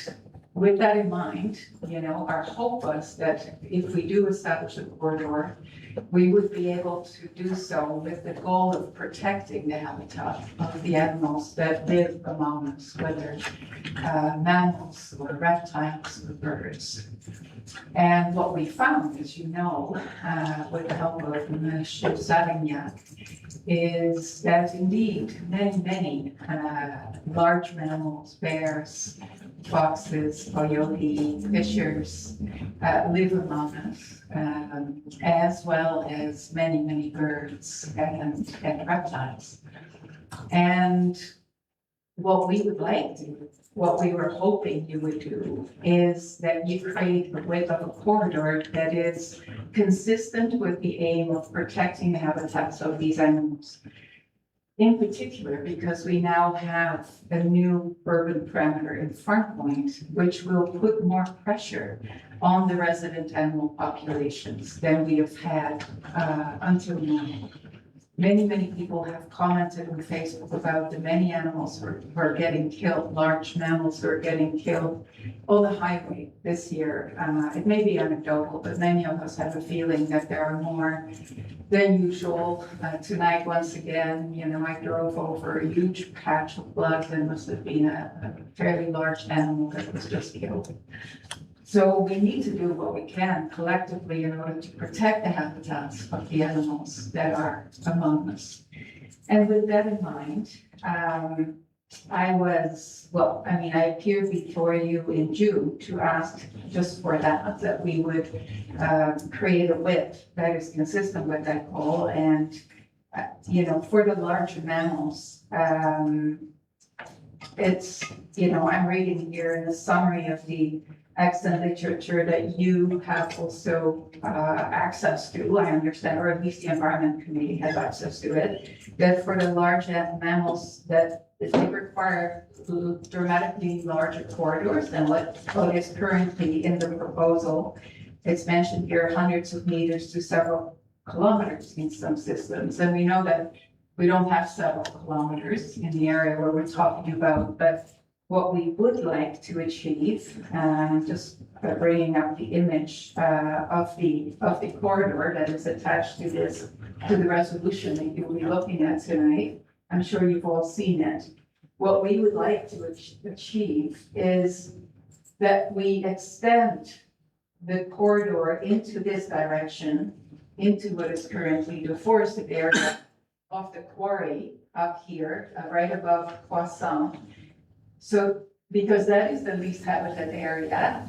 with that in mind, our hope was that if we do establish a corridor, we would be able to do so with the goal of protecting the habitat of the animals that live among us, whether mammals or reptiles or birds. And what we found, as you know, with the help of Monsieur Savignac, is that indeed many large mammals, bears, foxes, coyote, fishers live among us, as well as many birds and reptiles. And what we would like to, what we were hoping you would do is that you create a width of a corridor that is consistent with the aim of protecting the habitats of these animals. In particular, because we now have a new urban parameter in Farm Point, which will put more pressure on the resident animal populations than we have had until now. many people have commented on Facebook about the many animals who are getting killed, large mammals who are getting killed on the highway this year. It may be anecdotal, but many of us have a feeling that there are more than usual. Tonight, once again, I drove over a huge patch of blood. There must have been a fairly large animal that was just killed. So we need to do what we can collectively in order to protect the habitats of the animals that are among us. And with that in mind, I appeared before you in June to ask just for that we would create a width that is consistent with that goal. And, for the larger mammals, it's, I'm reading here in the summary of the extant literature that you have also access to, I understand, or at least the Environment Committee has access to it, that for the large mammals that they require dramatically larger corridors than what is currently in the proposal. It's mentioned here hundreds of meters to several kilometers in some systems. And we know that we don't have several kilometers in the area where we're talking about, but what we would like to achieve, just bringing up the image of the corridor that is attached to the resolution that you'll be looking at tonight. I'm sure you've all seen it. What we would like to achieve is that we extend the corridor into this direction, into what is currently the forested area of the quarry up here, right above Croissant. So, because that is the least habitat area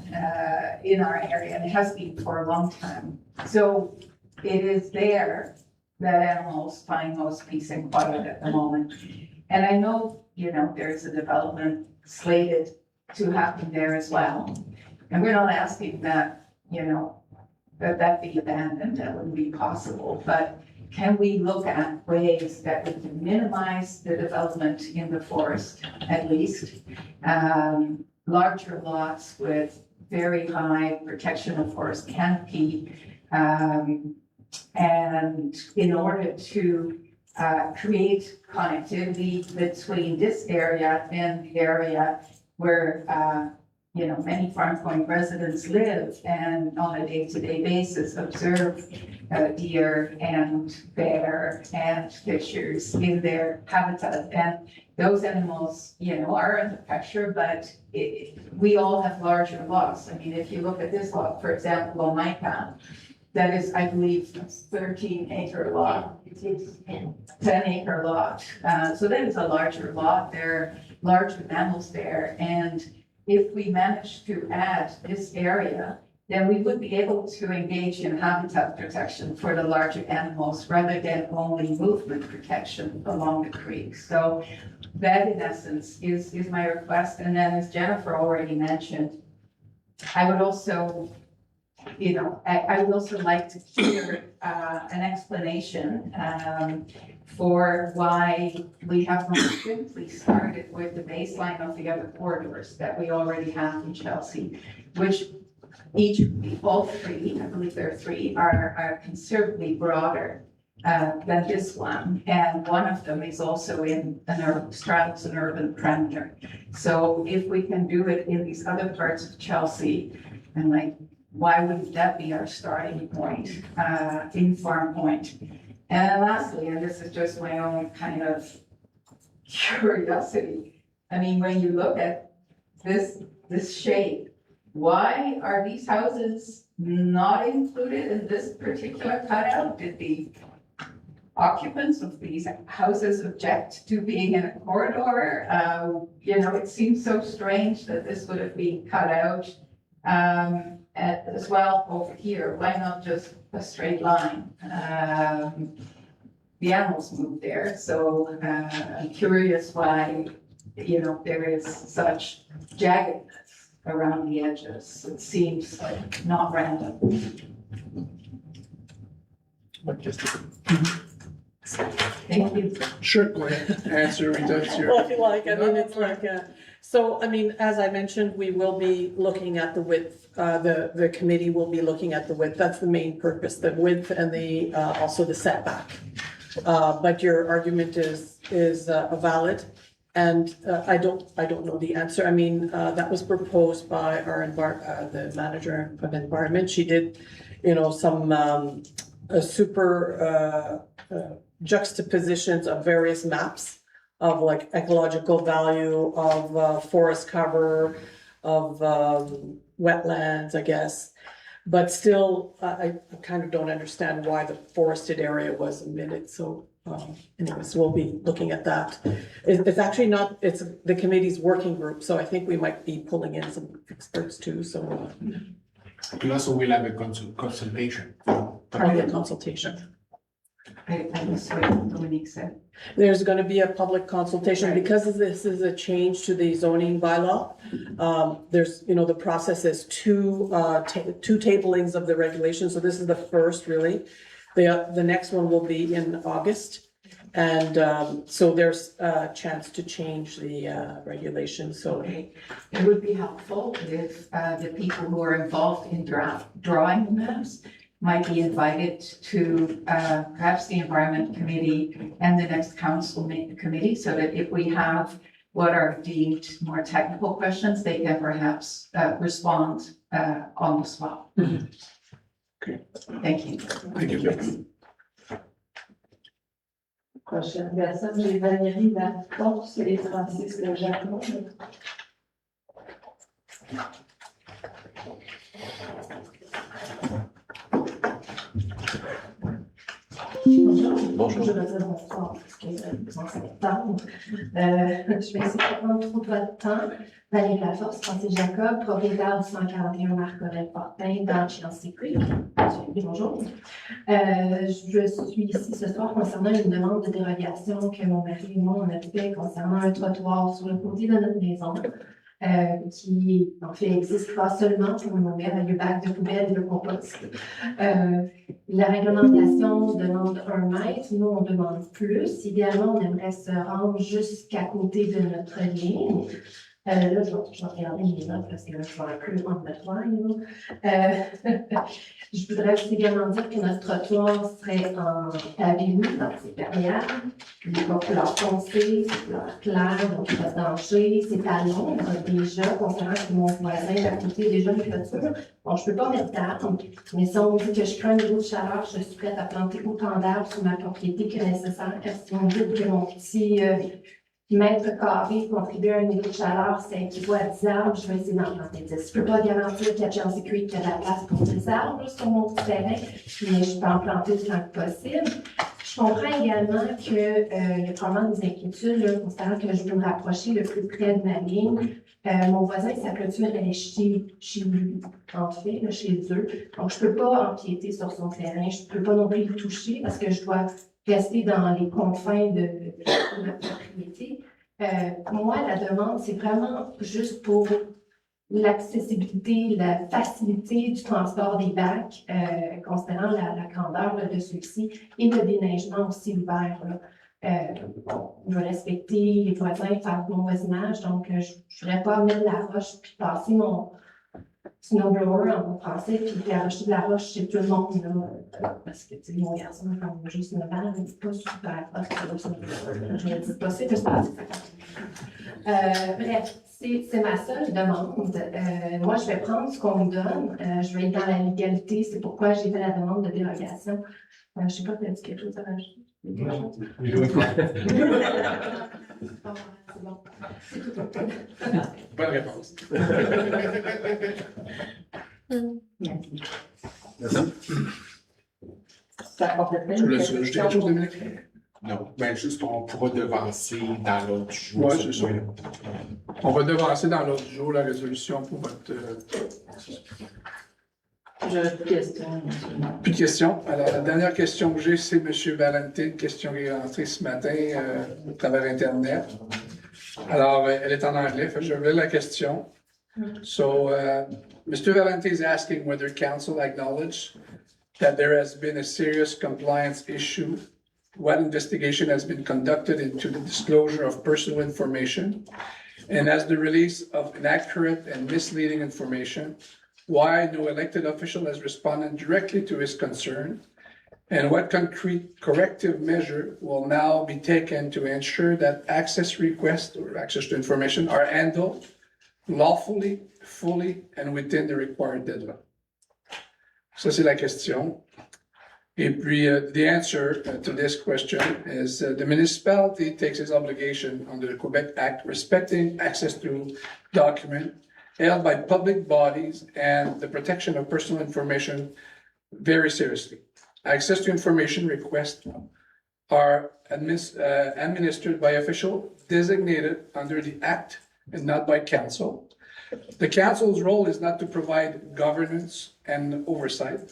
in our area, and it has been for a long time. So it is there that animals find most peace and quiet at the moment. And I know, there is a development slated to happen there as well. And we're not asking that, that be abandoned, that wouldn't be possible. But can we look at ways that we can minimize the development in the forest, at least? Larger lots with very high protection of forest canopy. And in order to create connectivity between this area and the area where many Farm Point residents live and on a day-to-day basis observe deer and bear and fishers in their habitat. And those animals, are under pressure, but we all have larger lots. I mean, if you look at this lot, for example, on my path, that is, I believe, 13-acre lot. 10-acre lot. So that is a larger lot. There are larger mammals there. And if we manage to add this area, then we would be able to engage in habitat protection for the larger animals rather than only movement protection along the creek. So that, in essence, is my request. And then, as Jennifer already mentioned, I would also, I would also like to hear an explanation for why we have not simply started with the baseline of the other corridors that we already have in Chelsea, which all three, I believe there are three, are considerably broader than this one. And one of them is also straddles an urban perimeter. So if we can do it in these other parts of Chelsea, and why wouldn't that be our starting point in Farm Point? And lastly, and this is just my own kind of curiosity, I mean, when you look at this shape, why are these houses not included in this particular cutout? Did the occupants of these houses object to being in a corridor? It seems so strange that this would have been cut out. As well over here, why not just a straight line? The animals move there, so I'm curious why, there is such jaggedness around the edges. It seems not random. Thank you. Sure, go ahead. Answer, Rita, it's your. Well, if you like, I mean, it's as I mentioned, we will be looking at the width, the committee will be looking at the width. That's the main purpose, the width and also the setback. But your argument is valid. And I don't know the answer. I mean, that was proposed by the manager of environment. She did, some super juxtapositions of various maps of like ecological value of forest cover, of wetlands, I guess. But still, I kind of don't understand why the forested area was omitted. So anyways, we'll be looking at that. It's actually not, it's the committee's working group. So I think we might be pulling in some experts too. So And also we'll have a consultation. part of the consultation. I missed what Dominique said. There's going to be a public consultation because this is a change to the zoning bylaw. There's, the process is two tablings of the regulations. So this is the first really. The next one will be in August. And so there's a chance to change the regulations. So It would be helpful if the people who are involved in drawing the maps might be invited to perhaps the Environment Committee and the next Council Committee, so that if we have what are deemed more technical questions, they can perhaps respond on the spot. Okay. Thank you. Thank you. Prochaine personne, j'ai Valérie Laporte et Francis Jacquemont. Bonjour. Je vais dire bonsoir parce que en septembre. Je vais essayer de prendre trop de votre temps. Valérie Laforce, Francis Jacob, propriétaire du 141 Marc-Aurèle-Fortin dans Chancy-Creek. Bonjour. Je suis ici ce soir concernant une demande de dérogation que mon mari et moi on a fait concernant un trottoir sur le côté de notre maison. Qui en fait existe pas seulement pour nous mettre le bac de poubelle et le compost. La réglementation demande 1 mètre, nous on demande plus. Idéalement, on aimerait se rendre jusqu'à côté de notre ligne. Là, je vais regarder mes notes parce que là, je vais un peu en mettre Je voudrais aussi également dire que notre trottoir serait en pavé nu, donc c'est perméable. Il va couleur foncée, c'est couleur claire, donc pas de danger. C'est à l'ombre déjà, concernant que mon voisin d'à côté déjà une clôture. Bon, je peux pas mettre d'arbres, mais si on me dit que je crains un niveau de chaleur, je suis prête à planter autant d'arbres sur ma propriété que nécessaire. Si on me dit que mon petit mètre carré contribue à un niveau de chaleur, c'est équivaut à 10 arbres, je vais essayer d'en planter 10. Je peux pas garantir qu'à Chancy Creek, il y a de la place pour 10 arbres là, sur mon petit terrain, mais je peux en planter autant que possible. Je comprends également qu'il y a probablement des inquiétudes là, considérant que je veux me rapprocher le plus près de ma ligne. Mon voisin, sa clôture, elle est chez lui, en fait, là, chez eux. Donc, je peux pas empiéter sur son terrain. Je peux pas non plus le toucher parce que je dois rester dans les confins de ma propriété. Moi, la demande, c'est vraiment juste pour l'accessibilité, la facilité du transport des bacs, considérant la grandeur là, de ceux-ci, et le déneigement aussi l'hiver. Je vais respecter les voisins, faire mon voisinage, donc je ne voudrais pas mettre de la roche puis passer mon snowblower en français, puis arracher de la roche chez tout le monde, là, parce que, tu sais, mon garçon, quand on juste 9 ans, il n'est pas super proche. Je ne dis pas ça, que bref, c'est ma seule demande. Moi, je vais prendre ce qu'on me donne. Je vais être dans la légalité. C'est pourquoi j'ai fait la demande de dérogation. Je ne sais pas, tu as dit quelque chose à rajouter? Non. C'est bon. Bonne réponse. Ça complète Je voulais ajouter quelque chose, Dominique? Non, ben juste on pourra devancer dans l'autre jour. Ouais, c'est ça. On va devancer dans l'autre jour la résolution pour votre. J'ai une question. Plus de questions. Alors, la dernière question que j'ai, c'est M. Valentin, question qui est rentrée ce matin à travers Internet. Alors, elle est en anglais, fait que je vais lire la question. So, Mr. Valente is asking whether council acknowledged that there has been a serious compliance issue, what investigation has been conducted into the disclosure of personal information, and as the release of inaccurate and misleading information, why no elected official has responded directly to his concern, And what concrete corrective measure will now be taken to ensure that access requests or access to information are handled lawfully, fully, and within the required deadline? Ça, c'est la question. Et puis, the answer to this question is the municipality takes its obligation under the Quebec Act respecting access to document held by public bodies and the protection of personal information very seriously. Access to information requests are administered by official designated under the Act and not by council. The council's role is not to provide governance and oversight.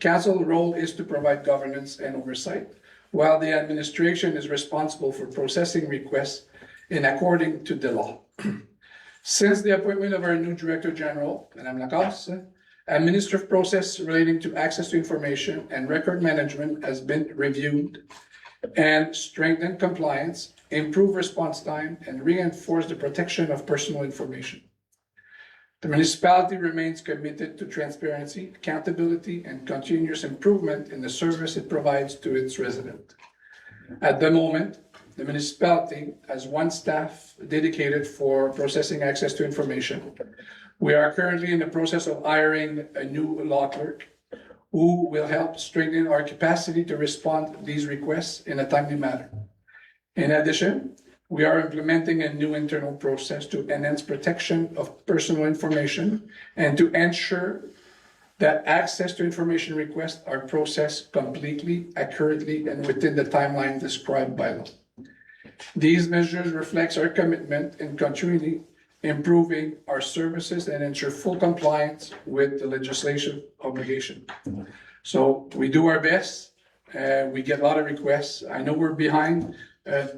Council's role is to provide governance and oversight, while the administration is responsible for processing requests in according to the law. Since the appointment of our new Director General, Madame Lacasse, administrative process relating to access to information and record management has been reviewed and strengthened compliance, improve response time, and reinforce the protection of personal information. The municipality remains committed to transparency, accountability, and continuous improvement in the service it provides to its residents. At the moment, the municipality has one staff dedicated for processing access to information. We are currently in the process of hiring a new law clerk who will help strengthen our capacity to respond to these requests in a timely manner. In addition, we are implementing a new internal process to enhance protection of personal information and to ensure that access to information requests are processed completely, accurately, and within the timeline described by law. These measures reflect our commitment in continually improving our services and ensure full compliance with the legislation obligation. So we do our best. We get a lot of requests. I know we're behind.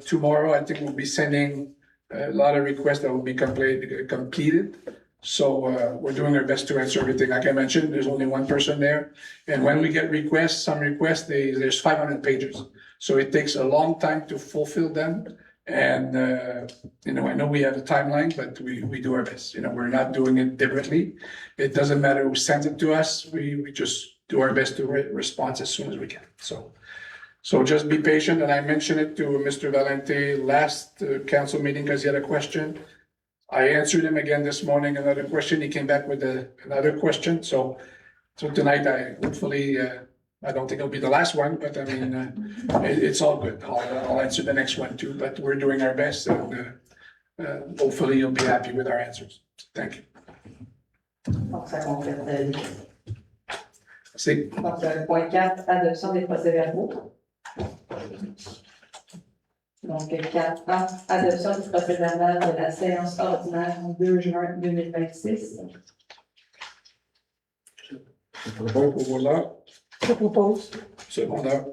Tomorrow, I think we'll be sending a lot of requests that will be completed. So we're doing our best to answer everything. Like I mentioned, there's only one person there. And when we get requests, some requests, there's 500 pages. So it takes a long time to fulfill them. And, I know we have a timeline, but we do our best. We're not doing it differently. It doesn't matter who sends it to us. We just do our best to respond as soon as we can. So just be patient, and I mentioned it to Mr. Valente last council meeting because he had a question. I answered him again this morning, another question. He came back with another question. So tonight, hopefully, I don't think it'll be the last one, but I mean, it's all good. I'll answer the next one too, but we're doing our best, and hopefully you'll be happy with our answers. Thank you. Donc, ça complète la liste. C'est Donc, point 4, adoption des procès-verbaux. Donc, 4A, adoption du procès-verbal de la séance ordinaire du 2 juin 2026. Je propose. Secondeur.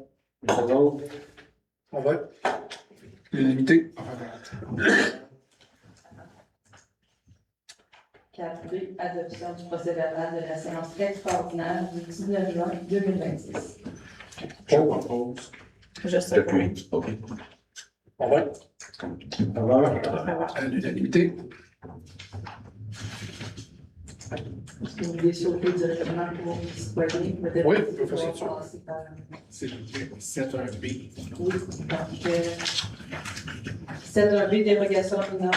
On vote. L'unanimité. 4B, adoption du procès-verbal de la séance extraordinaire du 19 juin 2026. Je propose. Depuis, OK. On vote. À l'unanimité. Est-ce que vous voulez sauter directement pour citoyens? Peut-être Oui, que on peut faire ça. passer par- C'est 7-1B. Oui, donc, 7.1B, dérogation mineure.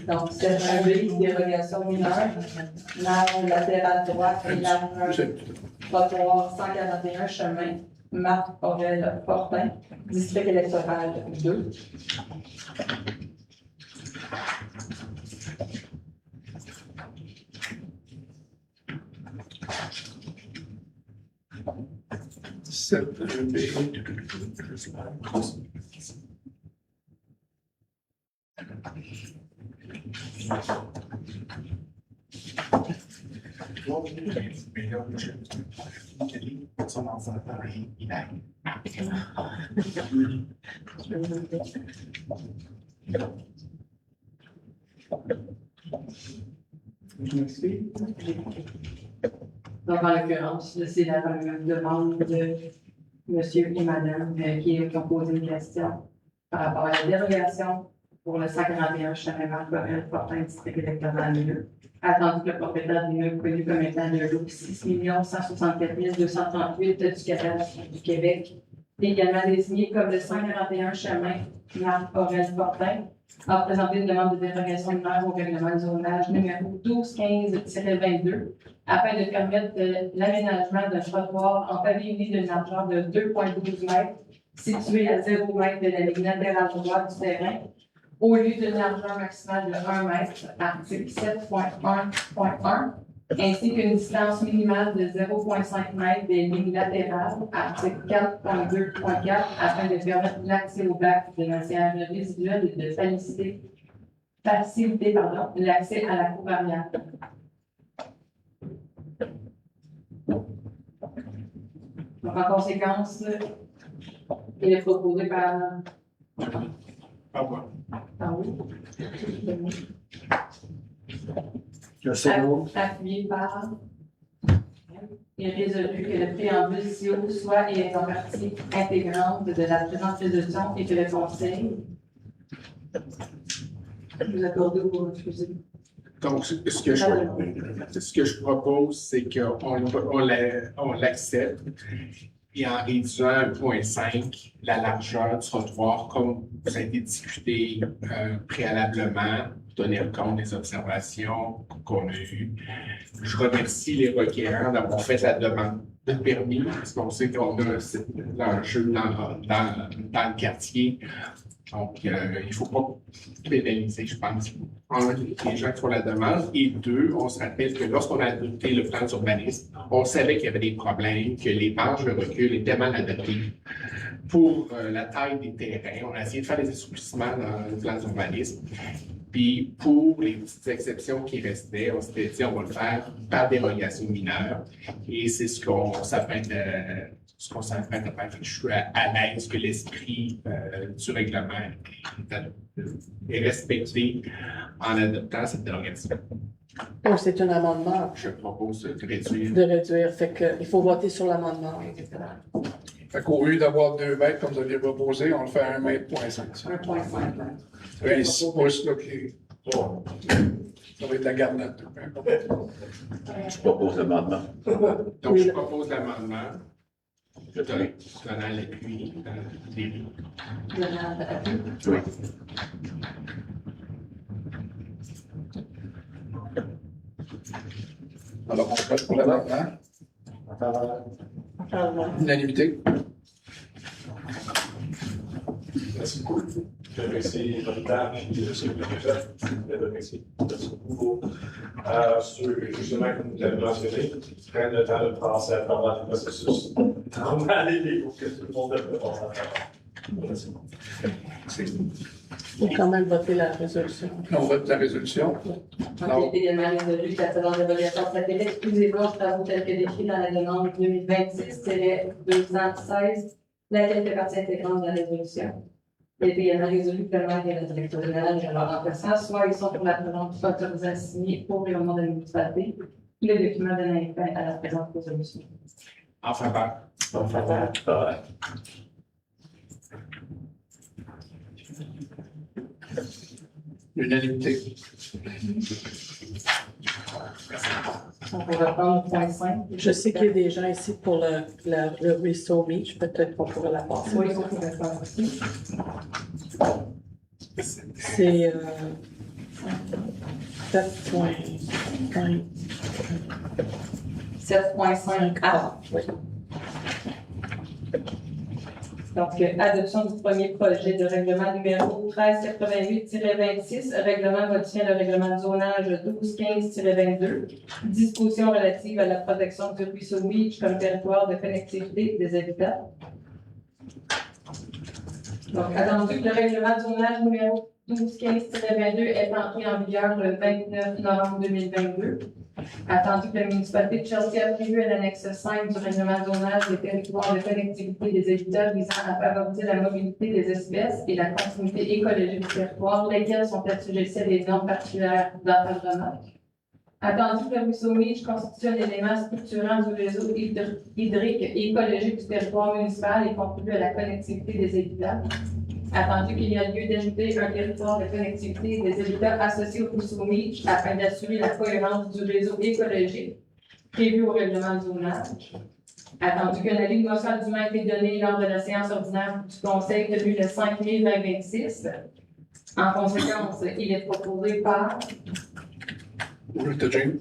Donc, 7.1B, dérogation mineure. Nave latérale droite et largeur trottoir 141 chemin Marc-Aurèle Fortin, district électoral 2. Son enfant pareil, il a. Donc, en l'occurrence, c'est la demande de monsieur et madame qui ont posé une question par rapport à la dérogation pour le 141 chemin Marc-Aurèle portant un district électoral nul, attendu que le propriétaire du meuble connu comme étant le lot 6 164 238 du cadastre du Québec, également désigné comme le 141 chemin Marc-Aurèle Fortin, a présenté une demande de dérogation mineure au règlement de zonage numéro 1215-22 afin de permettre l'aménagement d'un trottoir en pavé uni d'une largeur de 2,12 mètres situé à 0 mètre de la ligne latérale droite du terrain au lieu d'une largeur maximale de 1 mètre, article 7.1.1, ainsi qu'une distance minimale de 0,5 mètres des lignes latérales, article 4.2.4, afin de permettre l'accès au bac de matière résiduelle et de faciliter l'accès à la cour arrière. Donc, en conséquence, il est proposé par oui. Appuyé par et résolu que le préambule ci-haut soit et est en partie intégrante de la présente résolution et que le Conseil vous accorde pour refuser. Donc, ce que je propose, c'est qu'on l'accepte et en réduisant 1,5 la largeur du trottoir, comme ça a été discuté préalablement, pour tenir compte des observations qu'on a eues. Je remercie les requérants d'avoir fait la demande de permis, parce qu'on sait qu'on a l'enjeu dans le quartier. Donc, il ne faut pas pénaliser, je pense, les gens qui font la demande. Et deux, on se rappelle que lorsqu'on a adopté le plan d'urbanisme, on savait qu'il y avait des problèmes, que les marges de recul étaient mal adaptées pour la taille des terrains. On a essayé de faire des assouplissements dans le plan d'urbanisme. Puis, pour les petites exceptions qui restaient, on s'était dit on va le faire par dérogation mineure. Et c'est ce qu'on s'apprête à faire. Je suis à l'aise que l'esprit du règlement est respecté en adoptant cette dérogation. Donc, c'est un amendement. Je propose de réduire. De réduire. Fait que, il faut voter sur l'amendement. Fait qu'au lieu d'avoir 2 mètres, comme vous aviez proposé, on le fait à 1,5 mètre. 1,5 mètres. 26 pouces, là, qui... Ça va être la garnotte. Je propose l'amendement. Donc, je propose l'amendement. Donnant l'appui des... Oui. Alors, on vote pour l'amendement. Unanimité. Merci beaucoup. Je remercie votre temps et ce que vous avez fait. Merci. Merci beaucoup. Justement, comme vous l'avez mentionné, prendre le temps de passer à travers le processus normal et légaux que tout le monde devrait passer à travers. Merci. Il faut quand même voter la résolution. On vote la résolution. Alors, il est également résolu que la présente dérogation soit exclusivement aux travaux tels que décrits dans la demande 2026-216, laquelle fait partie intégrante de la résolution. Il est également résolu que le maire et le directeur général de leur remplaçant, soit ils sont pour la présente autorisation signée pour le nom de la municipalité, le document donnant fin à la présente résolution. En faveur. En faveur. L'unanimité. On va reprendre le point 5. Je sais qu'il y a des gens ici pour le Restore Beach. Peut-être qu'on pourrait la passer. Oui, on pourrait faire aussi. C'est 7.5. 7.5A. Oui. Donc, adoption du premier projet de règlement numéro 1388-26, règlement modifiant le règlement de zonage 1215-22, disposition relative à la protection du ruisseau Beach comme territoire de connectivité des habitats. Donc, attendu que le règlement de zonage numéro 1215-22 est entré en vigueur le 29 novembre 2022. Attendu que la municipalité de Chelsea a prévu à l'annexe 5 du règlement de zonage des territoires de connectivité des habitats visant à favoriser la mobilité des espèces et la continuité écologique du territoire, lesquels sont assujettis à des normes particulières d'encadrement. Attendu que le ruisseau Beach constitue un élément structurant du réseau hydrique et écologique du territoire municipal et contribue à la connectivité des habitats. attendu qu'il y a lieu d'ajouter un territoire de connectivité des habitants associés au Poussoumis afin d'assurer la cohérence du réseau écologique prévu au règlement du zonage. Attendu que la ligne motion du maire a été donnée lors de la séance ordinaire du Conseil tenue le 5 mai 2026. En conséquence, il est proposé par, Oui, t'as Jane.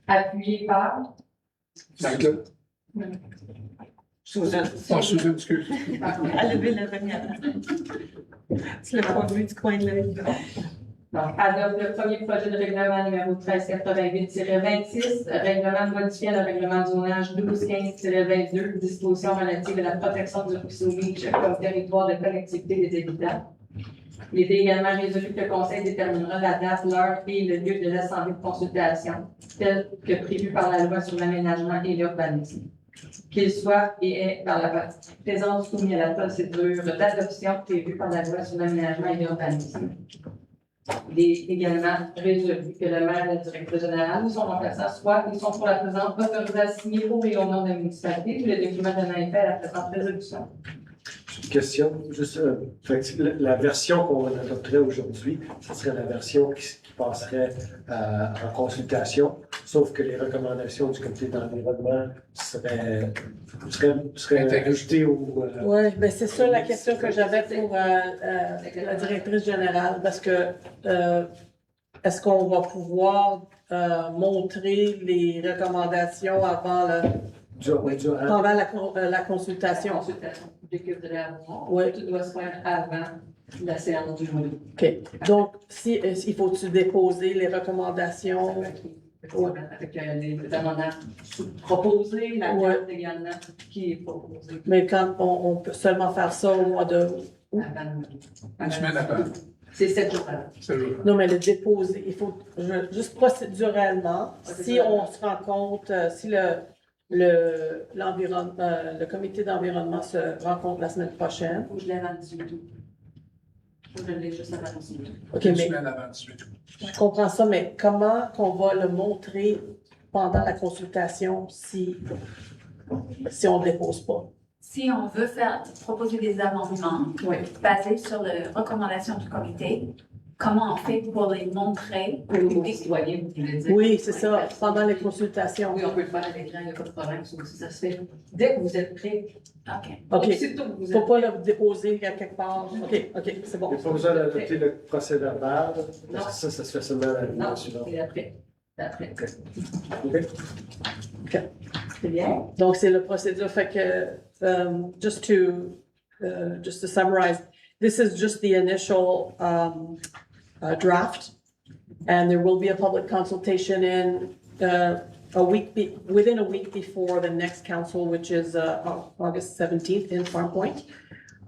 appuyé par, Franklin. Susan. Ah, Susan, excuse. À lever la première. C'est le produit du coin de l'œil. donc, adopte le premier projet de règlement numéro 1388-26, règlement modifiant le règlement de zonage 1215-22, dispositions relatives à la protection du Poussoumis comme territoire de connectivité des habitants. Il est également résolu que le Conseil déterminera la date, l'heure et le lieu de l'assemblée de consultation, tel que prévu par la loi sur l'aménagement et l'urbanisme. Qu'il soit et est par la partie présente soumis à la procédure d'adoption prévue par la loi sur l'aménagement et l'urbanisme. Il est également résolu que le maire et le directeur général ou son remplaçant soient et sont pour la présente autorisés à signer pour et au nom de la municipalité le document donnant effet à la présente résolution. Une question, juste, la version qu'on adopterait aujourd'hui, ce serait la version qui passerait en consultation, sauf que les recommandations du comité d'environnement seraient ajoutées au... Oui, bien c'est ça la question que j'avais pour la directrice générale, parce que est-ce qu'on va pouvoir montrer les recommandations avant pendant la consultation? La consultation publique que vous allez avoir, Oui. tout doit se faire avant la séance du jour. OK. Donc, il faut-tu déposer les recommandations? Avec les amendements proposés, la Ouais. carte également qui est proposée. Mais quand on peut seulement faire ça au mois de... Une semaine avant. C'est 7 jours avant. Non, mais le déposer, il faut juste procéduralement, si on se rend compte, si le comité d'environnement se rencontre la semaine prochaine. Faut que je l'ai avant 18 août. Faut que je l'ai juste avant 18 août. OK, Une mais semaine avant 18 août. je comprends ça, mais comment qu'on va le montrer pendant la consultation si on ne dépose pas? Si on veut proposer des amendements Oui. basés sur les recommandations du comité, comment on fait pour les montrer au Aux public? citoyens, vous voulez dire. Oui, c'est ça, pendant les consultations. Oui, on peut le faire à l'écran, il n'y a pas de problème. Ça aussi, ça se fait dès que vous êtes prêts. OK. OK. Aussitôt que vous Il ne êtes faut pas le déposer quelque part. OK, c'est bon. Il n'y a pas besoin d'adopter le procès verbal, Non. parce que ça se fait seulement à la Non, minute suivante. c'est après. Après. OK. C'est bien. Donc, c'est la procédure. Fait que, just to summarize, this is just the initial draft. And there will be a public consultation within a week before the next council, which is August 17th in Farm Point.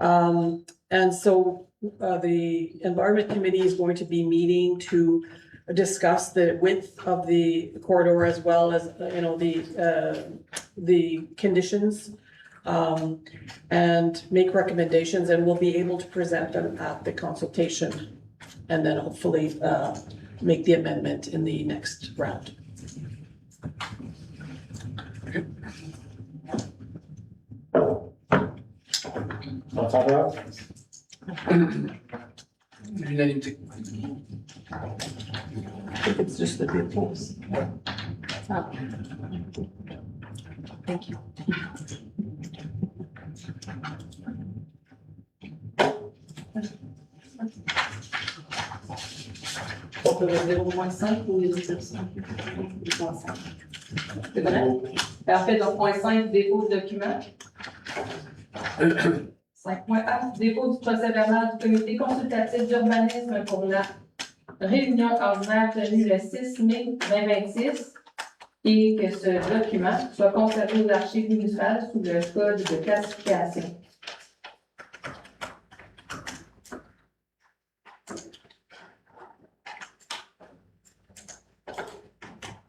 And so the Environment Committee is going to be meeting to discuss the width of the corridor as well as, the conditions and make recommendations, and we'll be able to present them at the consultation and then hopefully make the amendment in the next round. En faveur? L'unanimité. I think it's just the dépose. Thank you. On peut réserver au moins 5 ou les autres options? C'est vrai? Parfait, donc point 5, dépôt de document. 5.1, dépôt du procès verbal du comité consultatif d'urbanisme pour la réunion ordinaire tenue le 6 mai 2026 et que ce document soit conservé aux archives municipales sous le code de classification.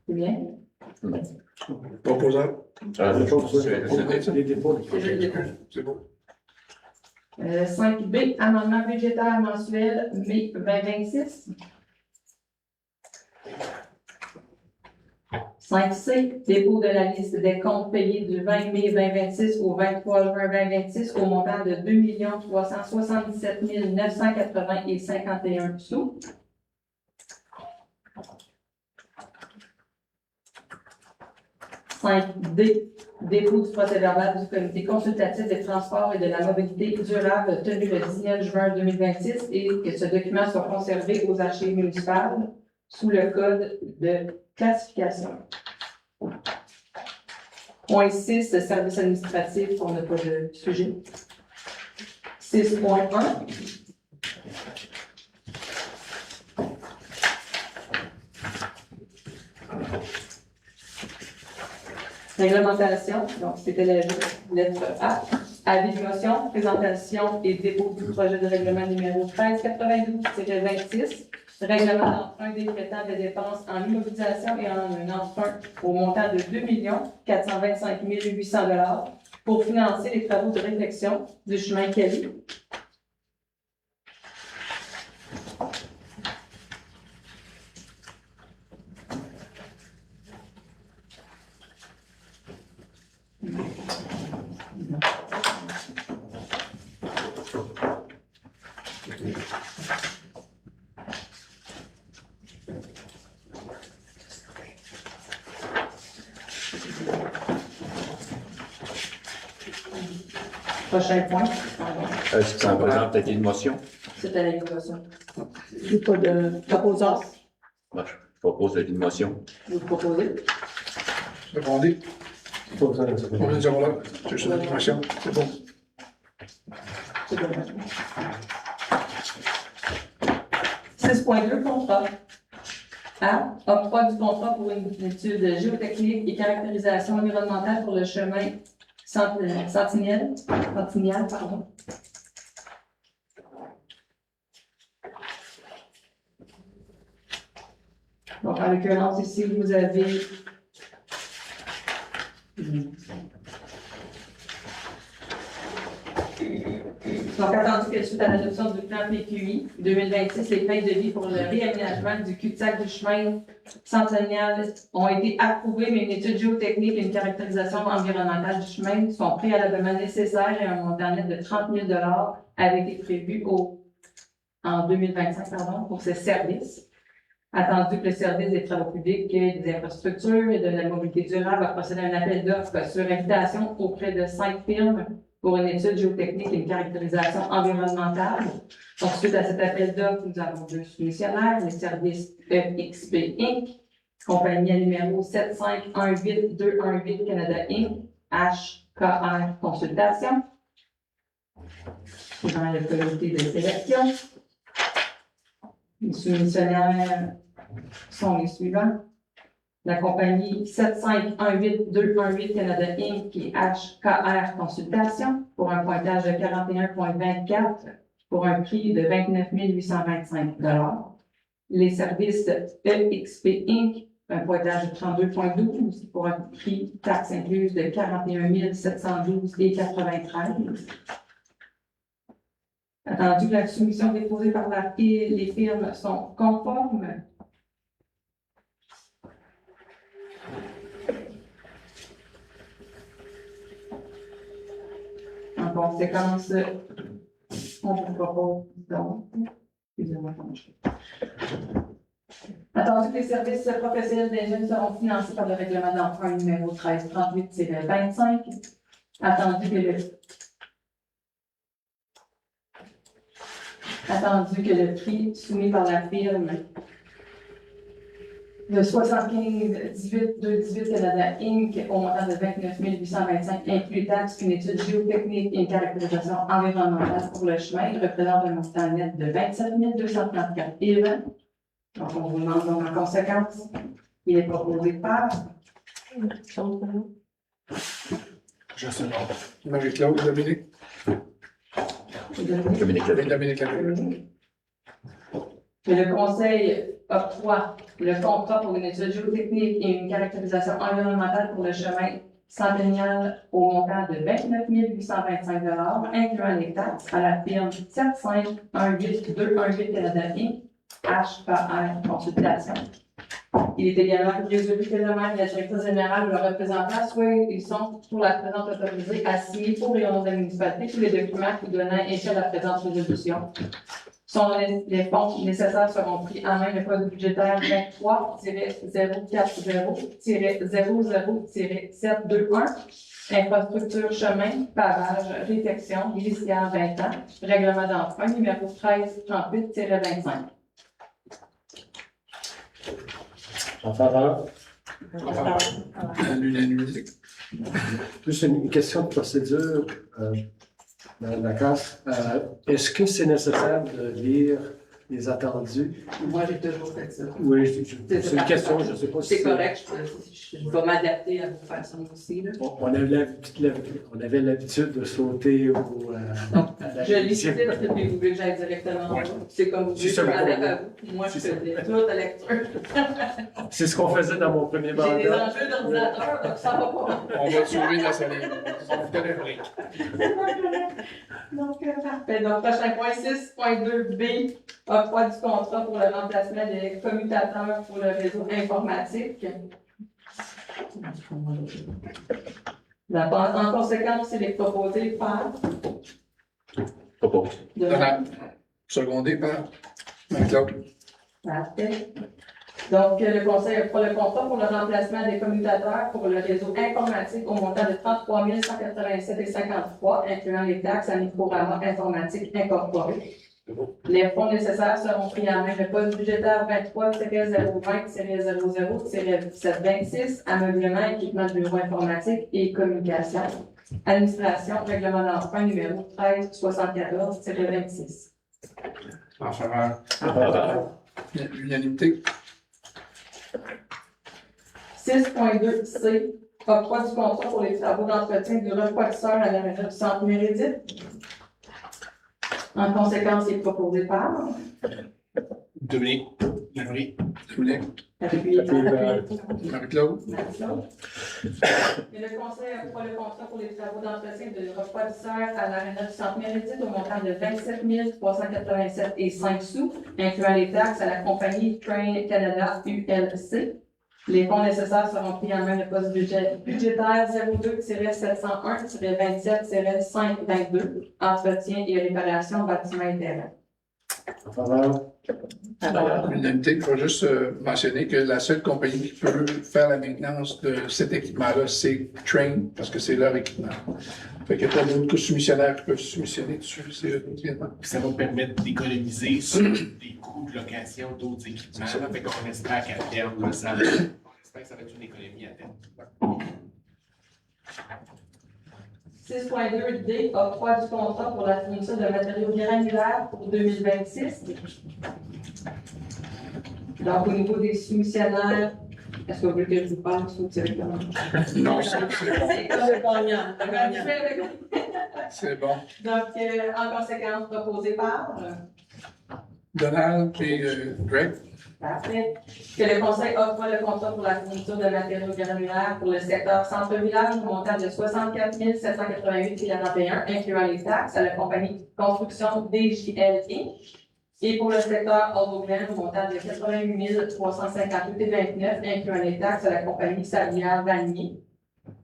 C'est bien? Proposable. Les dépôts. C'est bon. 5B, amendement budgétaire mensuel mai 2026. 5C, dépôt de la liste des comptes payés du 20 mai 2026 au 23 juin 2026 au montant de 2 377 980 et 51 sous. 5D, dépôt du procès-verbal du comité consultatif des transports et de la mobilité durable tenu le 19 juin 2026 et que ce document soit conservé aux archives municipales sous le code de classification. Point 6, service administratif, on n'a pas de sujet. 6.1. Réglementation, donc c'était la lettre A. Avis de motion, présentation et dépôt du projet de règlement numéro 1392-26, règlement d'emprunt décrétant des dépenses en immobilisation et en un emprunt au montant de 2 425 800 $ pour financer les travaux de réfection du chemin Kelly. Prochain point. Est-ce que ça présente peut-être une motion? C'était la motion. J'ai pas de proposant. Moi, je propose une motion. Vous proposez? Répondez. Pas besoin de ça. On vient de dire là. Je suis l'information. C'est bon. C'est bon. 6.2, contrat. A. Octroi du contrat pour une étude géotechnique et caractérisation environnementale pour le chemin Sentinelle, pardon. Donc, en l'occurrence, ici, vous avez donc, attendu que suite à l'adoption du plan PQI 2026, les fins de vie pour le réaménagement du cul-de-sac du chemin Centennial ont été approuvées, mais une étude géotechnique et une caractérisation environnementale du chemin sont préalablement nécessaires et un montant net de 30 000 $ avait été prévu en 2025 pour ces services. Attendu que le service des travaux publics, des infrastructures et de la mobilité durable a procédé à un appel d'offres sur invitation auprès de 5 firmes pour une étude géotechnique et une caractérisation environnementale. Donc, suite à cet appel d'offres, nous avons 2 soumissionnaires, les services EXP Inc., compagnie numéro 7518218 Canada Inc., HKR Consultation, dans le comité de sélection. Les soumissionnaires sont les suivants. La compagnie 7518218 Canada Inc. qui est HKR Consultation pour un pointage de 41,24 pour un prix de 29 825 $. Les services EXP Inc. un pointage de 32,12 pour un prix taxe incluse de 41 712,93 $. Attendu que la soumission déposée par les firmes sont conformes. En conséquence, on vous propose donc, excusez-moi, attendu que les services professionnels d'ingénierie seront financés par le règlement d'emprunt numéro 1338-25, attendu que le prix soumis par la firme de 75-18-218 Canada Inc. au montant de 29 825 inclut taxes, une étude géotechnique et une caractérisation environnementale pour le chemin représente un montant net de 27 234,20 $. Donc, on vous demande donc en conséquence, il est proposé par Je sais pas. Marie-Claude, Dominique. Dominique Dominique. Que le Conseil octroie le contrat pour une étude géotechnique et une caractérisation environnementale pour le chemin Centennial au montant de 29 825 $, incluant les taxes, à la firme 7518218 Canada Inc., HKR Consultation, Il est également résolu que le maire et la directrice générale ou leur représentant, soit ils sont pour la présente autorisée à signer pour les ordres de la municipalité tous les documents qui donnent effet à la présente résolution. Les fonds nécessaires seront pris en main le code budgétaire 23-040-00-721, infrastructure chemin, pavage, réfection, glicière 20 ans, règlement d'emprunt numéro 1338-25. En faveur? À l'unanimité. Juste une question de procédure, Madame Lacasse. Est-ce que c'est nécessaire de lire les attendus? Moi, j'ai toujours fait ça. Oui, c'est une question, je ne sais pas si C'est correct, je vais m'adapter à vos façons aussi. Là. On avait l'habitude de sauter au. Je licite, puis vous voulez que j'aille directement. Ouais. C'est comme vous C'est voulez, ça, je m'adapte à vous. Moi, je faisais toute la lecture. C'est ce qu'on faisait dans mon premier J'ai mandat. des enjeux d'ordinateur, donc ça va pas. On va sauver la salive. On vous donne un break. Donc, parfait. Donc, prochain point 6.2b, octroi du contrat pour le remplacement des commutateurs pour le réseau informatique. En conséquence, il est proposé par. Propose. Donald. Secondé par Marie-Claude. Parfait. Donc, le conseil apprend le contrat pour le remplacement des commutateurs pour le réseau informatique au montant de 33 187,53, incluant les taxes à Microrama Informatique Incorporée. Les fonds nécessaires seront pris en main le poste budgétaire 23-020-00-726, ameublement, équipement de bureau informatique et communication, administration, règlement d'emprunt numéro 1374-26. En faveur. En faveur. L'unanimité. 6.2c, octroi du contrat pour les travaux d'entretien du refroidisseur à la région du Centre Méridien. En conséquence, il est proposé par. Dominique. Marie. Dominique. Marie-Claude. Et le conseil apprend le contrat pour les travaux d'entretien de refroidisseur à l'aréna du Centre Méridien au montant de 27 387,05 sous, incluant les taxes à la compagnie Train Canada ULC. Les fonds nécessaires seront pris en main le poste budgétaire 02-727-522, entretien et réparation bâtiments et terrains. En faveur? L'unanimité, il faut juste mentionner que la seule compagnie qui peut faire la maintenance de cet équipement-là, c'est Train, parce que c'est leur équipement. Fait qu'il n'y a pas d'autres soumissionnaires qui peuvent soumissionner dessus, c'est eux également. Puis ça va permettre d'économiser sur des coûts de location d'autres équipements. Là, fait qu'on espère qu'à terme, là, on espère que ça va être une économie à terme. 6.2d, octroi du contrat pour la fourniture de matériaux granulaires pour 2026. Donc, au niveau des soumissionnaires, est-ce que vous voulez que je vous parle directement? Non, c'est bon. C'est gagnant. C'est bon. Donc, en conséquence, proposé par. Donald et Greg. Parfait. Que le conseil offre le contrat pour la fourniture de matériaux granulaires pour le secteur centre-village au montant de 64 788,41, incluant les taxes à la compagnie Construction DJL Inc. Et pour le secteur Oroglen au montant de 88 358,29, incluant les taxes à la compagnie Sablière Vanier.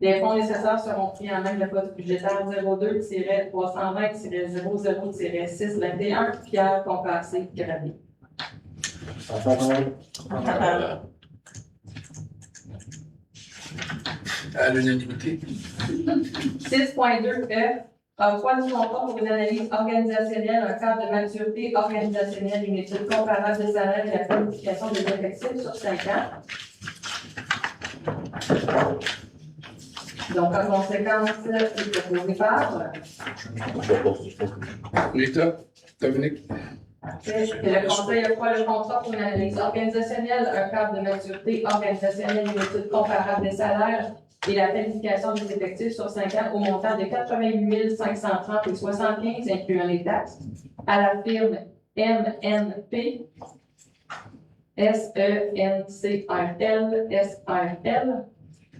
Les fonds nécessaires seront pris en main le poste budgétaire 02-320-00-621, Pierre Compassé-Gravé. En faveur? En faveur. À l'unanimité. 6.2F, octroi du contrat pour une analyse organisationnelle, un cadre de maturité organisationnelle, une étude comparable des salaires et la planification des effectifs sur 5 ans. Donc, en conséquence, c'est proposé par. Rita, Dominique. Que le conseil octroie le contrat pour une analyse organisationnelle, un cadre de maturité organisationnelle, une étude comparable des salaires et la planification des effectifs sur 5 ans au montant de 88 530,75, incluant les taxes, à la firme MNP, SENCRL,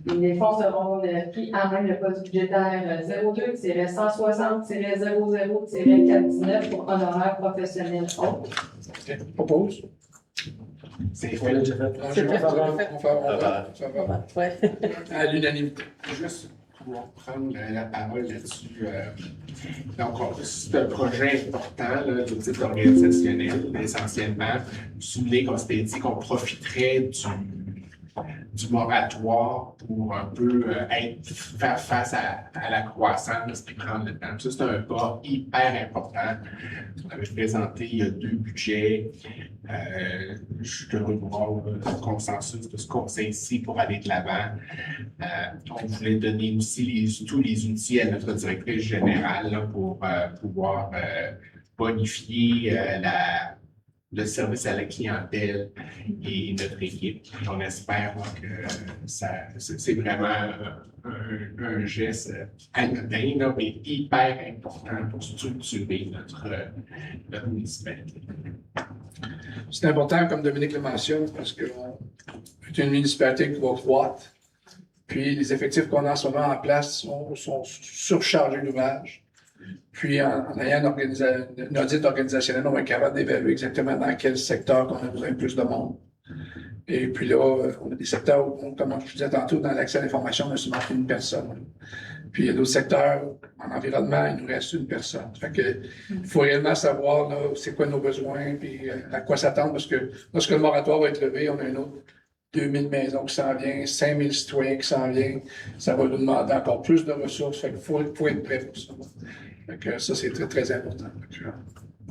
Les fonds seront pris en main le poste budgétaire 02-160-00-419 pour honoraires professionnels autres. Propose. C'est On l'a déjà fait. C'est fait, On va. Ouais. À l'unanimité. Juste pour prendre la parole là-dessus. Donc, c'est un projet important, là, l'audit organisationnel, essentiellement. Souligner qu'on s'était dit qu'on profiterait du moratoire pour un peu faire face à la croissance et prendre le temps. Ça, c'est un pas hyper important. On avait présenté il y a 2 budgets. Je suis heureux de voir le consensus de ce conseil ici pour aller de l'avant. On voulait donner aussi tous les outils à notre directrice générale là, pour pouvoir bonifier le service à la clientèle et notre équipe. On espère que c'est vraiment un geste anodin, là, mais hyper important pour structurer notre municipalité. C'est important, comme Dominique le mentionne, parce que c'est une municipalité qui va croître. Puis les effectifs qu'on a en ce moment en place sont surchargés d'ouvrages. Puis en ayant un audit organisationnel, on va être capable d'évaluer exactement dans quel secteur on a besoin de plus de monde. Et puis là, on a des secteurs où, comme je disais tantôt, dans l'accès à l'information, on a seulement une personne. Puis il y a d'autres secteurs, en environnement, il nous reste une personne. Fait que il faut réellement savoir là, c'est quoi nos besoins, puis à quoi s'attendre, parce que lorsque le moratoire va être levé, on a un autre 2000 maisons qui s'en viennent, 5000 citoyens qui s'en viennent. Ça va nous demander encore plus de ressources. Fait qu'il faut être prêt pour ça. Fait que ça, c'est très, très important.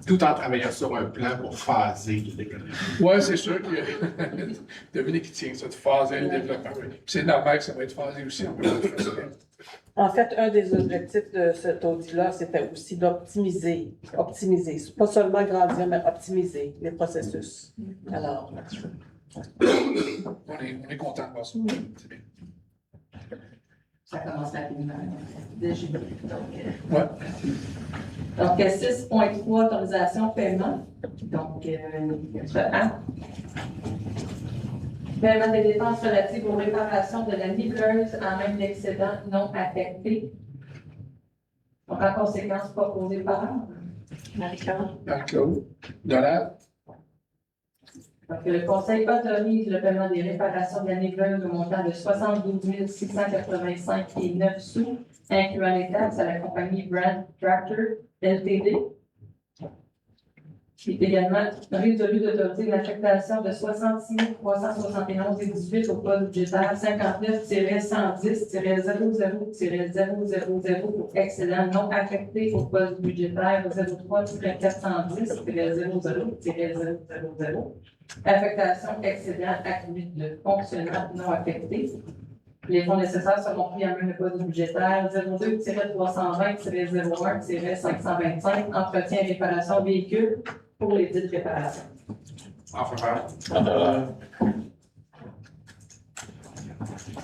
Tout en travaillant sur un plan pour phaser le développement. Oui, c'est sûr qu'il y a Dominique qui tient ça, de phaser le développement. C'est normal que ça va être phasé aussi. En fait, un des objectifs de cet audit-là, c'était aussi d'optimiser, pas seulement grandir, mais optimiser les processus. Alors, on est content de voir ça. C'est bien. Ça commence rapidement. Déjà. Ouais. Donc, 6.3, autorisation paiement. Donc, lettre A. Paiement des dépenses relatives aux réparations de la niveleuse en même d'excédent non affecté. Donc, en conséquence, pas posé par Marie-Claude. Marie-Claude. Donald. Donc, le Conseil autorise le paiement des réparations de la niveleuse au montant de 72 685 et 9 sous, incluant les taxes à la compagnie Brand Tractor Ltd. Il est également résolu d'autoriser l'affectation de 66 371 et 18 au poste budgétaire 59-110-00-000 pour excédent non affecté au poste budgétaire 03-410-00-000. Affectation excédent accru de fonctionnaire non affecté. Les fonds nécessaires seront pris en main le poste budgétaire 02-320-01-525, entretien et réparation véhicules pour les dites réparations. En faveur.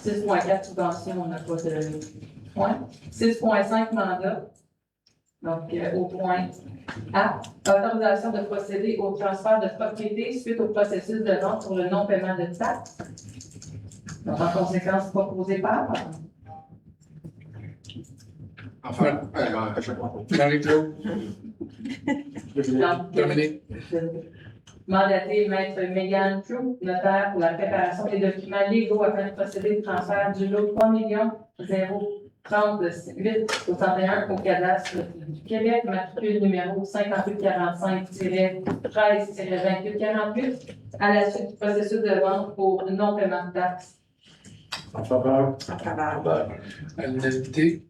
6.4, subvention, on n'a pas de point. 6.5, mandat. Donc, au point A, autorisation de procéder au transfert de propriété suite au processus de vente pour le non-paiement de taxes. Donc, en conséquence, proposé par. Enfin, Marie-Claude. Dominique. Mandaté Maître Megan True, notaire pour la préparation des documents légaux afin de procéder au transfert du lot 3 038 61 au cadastre du Québec, matricule numéro 5845-13-2848, à la suite du processus de vente pour non-paiement de taxes. En faveur. À l'unanimité.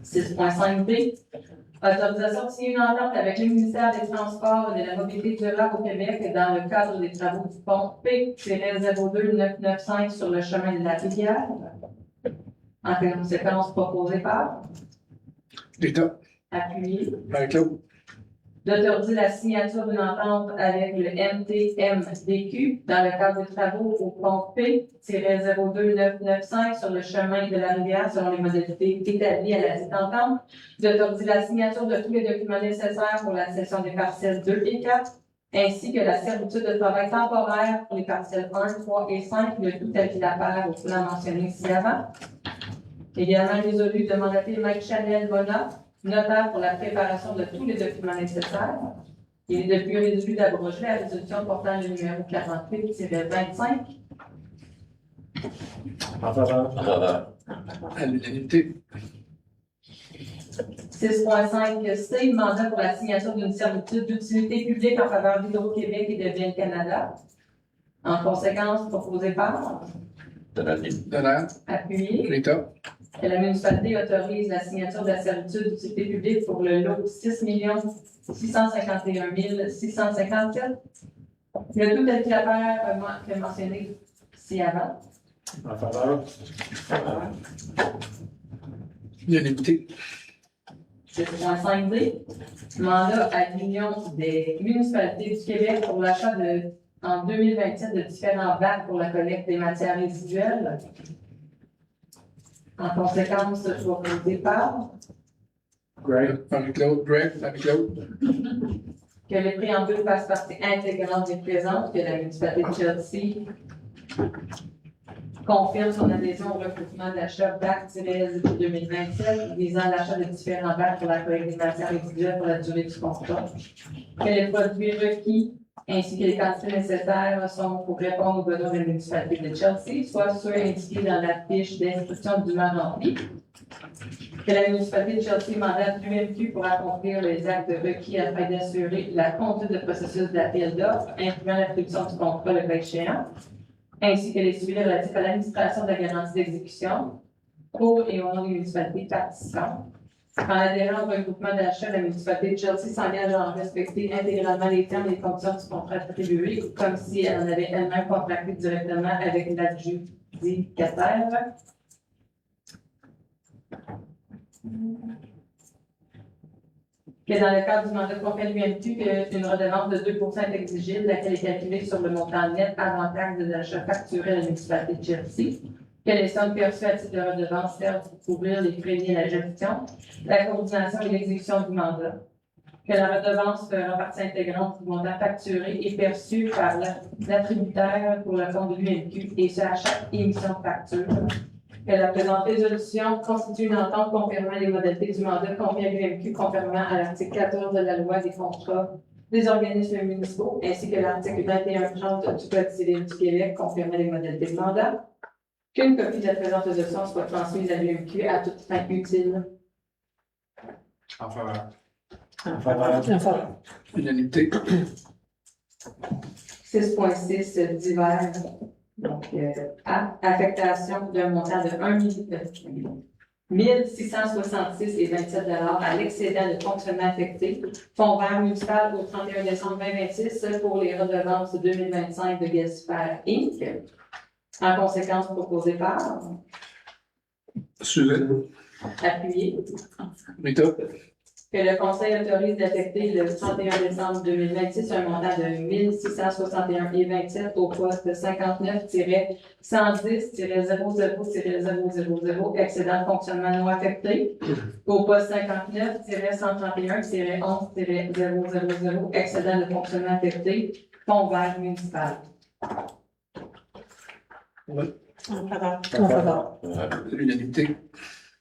6.5b. Autorisation de signer une entente avec le ministère des Transports et de la Mobilité durable au Québec dans le cadre des travaux du pont P-02995 sur le chemin de la rivière. En conséquence, proposé par. L'État. Appuyé. Marie-Claude. D'autoriser la signature d'une entente avec le MTMDQ dans le cadre des travaux au pont P-02995 sur le chemin de la rivière selon les modalités établies à la dite entente. D'autoriser la signature de tous les documents nécessaires pour la cession des parcelles 2 et 4, ainsi que la servitude de travail temporaire pour les parcelles 1, 3 et 5 de tout avis d'affaires au plan mentionné ci-avant. Également résolu de mandater Mike Chanel Mona, notaire pour la préparation de tous les documents nécessaires. Il est depuis résolu d'abroger la résolution portant le numéro 48-25. En faveur. En faveur. À l'unanimité. 6.5C, mandat pour la signature d'une servitude d'utilité publique en faveur d'Hydro-Québec et de Bien Canada. En conséquence, proposé par Donald. Appuyé. Rita. Que la municipalité autorise la signature de la servitude d'utilité publique pour le lot 6 651 654. Le tout tel que l'affaire que mentionné ci-avant. En faveur. L'unanimité. 6.5D, mandat à l'Union des municipalités du Québec pour l'achat en 2027 de différents bacs pour la collecte des matières résiduelles. En conséquence, proposé par Greg. Marie-Claude. Greg. Marie-Claude. que les préambules fassent partie intégrante des présentes, que la municipalité de Chelsea confirme son adhésion au recrutement d'achat BAC-SI 2027 visant l'achat de différents bacs pour la collecte des matières résiduelles pour la durée du contrat. Que les produits requis ainsi que les quantités nécessaires sont pour répondre aux besoins de la municipalité de Chelsea, soit ceux indiqués dans la fiche d'instruction dûment remplie. Que la municipalité de Chelsea mandate l'UMQ pour accomplir les actes requis afin d'assurer la conduite de processus d'appel d'offres, incluant l'attribution du contrat le cas échéant, ainsi que les suivis relatifs à l'administration de la garantie d'exécution pour et au nom des municipalités participantes. En adhérant au regroupement d'achat, la municipalité de Chelsea s'engage à en respecter intégralement les termes et les conditions du contrat attribué, comme si elle en avait elle-même contracté directement avec l'adjudicataire. Que dans le cadre du mandat de conflit l'UMQ, une redevance de 2% est exigible, laquelle est calculée sur le montant net avant taxe des achats facturés à la municipalité de Chelsea. Que les sommes perçues à titre de redevance servent pour couvrir les frais liés à la gestion, la coordination et l'exécution du mandat. Que la redevance fera partie intégrante du montant facturé et perçu par l'attributaire pour le compte de l'UMQ et ce à chaque émission de facture. Que la présente résolution constitue une entente confirmant les modalités du mandat confié à l'UMQ conformément à l'article 14 de la loi des contrats des organismes municipaux, ainsi que l'article 2130 du Code civil du Québec confirmant les modalités du mandat. Qu'une copie de la présente résolution soit transmise à l'UMQ à toute fin utile. En faveur. En faveur. Unanimité. 6.6 divers. Donc, affectation d'un montant de 1 666,27 à l'excédent de fonctionnement affecté, fonds vert municipal au 31 décembre 2026 pour les redevances 2025 de Gaspard Inc. En conséquence, proposé par Susan. Appuyé. Rita. Que le Conseil autorise d'affecter le 31 décembre 2026 un montant de 1661,27 au poste 59-110-00-000 excédent de fonctionnement non affecté, au poste 59-131-11-000 excédent de fonctionnement affecté, fonds vert municipal. En faveur. L'unanimité.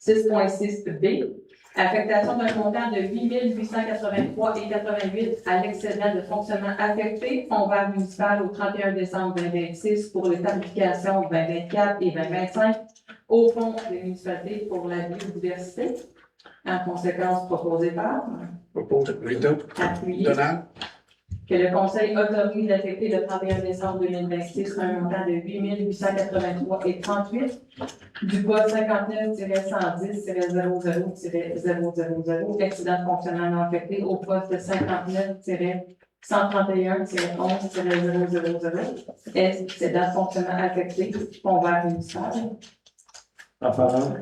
6.6B. Affectation d'un montant de 8 883,88 à l'excédent de fonctionnement affecté, fonds vert municipal au 31 décembre 2026 pour les tarifications 2024 et 2025 au fonds des municipalités pour la biodiversité. En conséquence, proposé par Propose. Rita. Appuyé. Donald. Que le Conseil autorise d'affecter le 31 décembre 2026 un montant de 8 883,38 du poste 59-110-00-000 excédent de fonctionnement non affecté au poste 59-131-11-000 excédent de fonctionnement affecté fonds vert municipal. En faveur.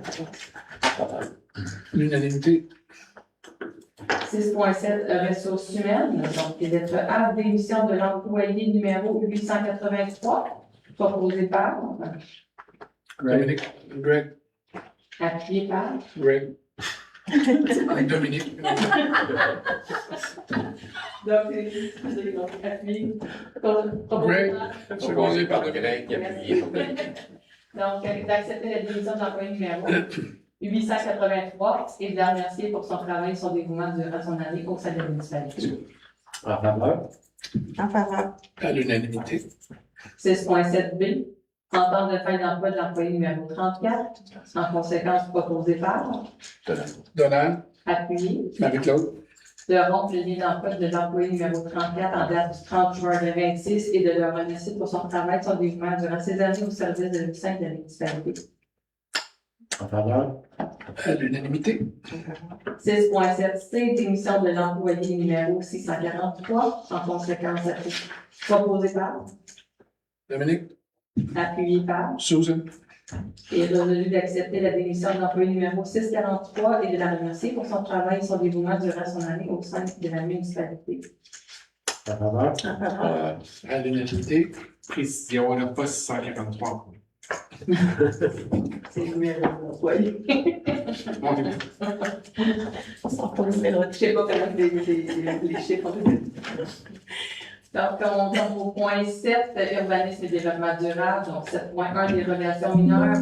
L'unanimité. 6.7 ressources humaines, donc les lettres A, démission de l'employé numéro 883, proposé par, Dominique. Greg. appuyé par, Greg. Dominique. donc, appuyé, proposé Greg. par, Secondé par Dominique. Greg, appuyé. donc, d'accepter la démission de l'employé numéro 883 et de la remercier pour son travail et son dévouement durant son année au sein de la municipalité. En faveur? En faveur. À l'unanimité. 6.7B, entente de fin d'emploi de l'employé numéro 34, en conséquence proposé par, Donald, appuyé, Marie-Claude, de rompre le lien d'emploi de l'employé numéro 34 en date du 30 juin 2026 et de le remercier pour son travail, son dévouement durant ses années au service de l'UQSAM de la municipalité. En faveur? à l'unanimité. 6.7C, démission de l'employé numéro 643, en conséquence proposé par, Dominique, appuyé par, Susan, et résolu d'accepter la démission de l'employé numéro 643 et de la remercier pour son travail et son dévouement durant son année au sein de la municipalité. En faveur? à l'unanimité. Précision, on n'a pas 643. C'est le numéro de l'employé. Je sais pas comment les chiffres. Donc, on tombe au point 7, urbanisme et développement durable. Donc, 7.1, dérogation mineure.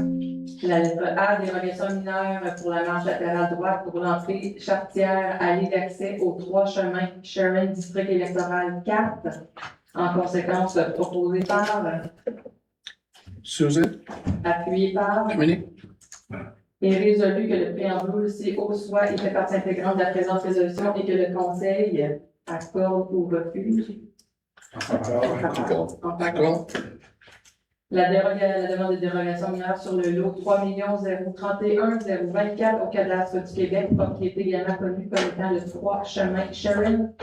La lettre A, dérogation mineure pour la marge latérale droite pour l'entrée charretière, allée d'accès aux 3 chemins Sharon, district électoral 4. En conséquence, proposé par, Susan, appuyé par, Dominique, et résolu que le préambule ci-haut soit et fait partie intégrante de la présente résolution et que le Conseil accorde ou refuse. En faveur. d'accord. La demande de dérogation mineure sur le lot 3 031 024 au cadastre du Québec, propriété également connue comme étant le 3 chemin Sharon,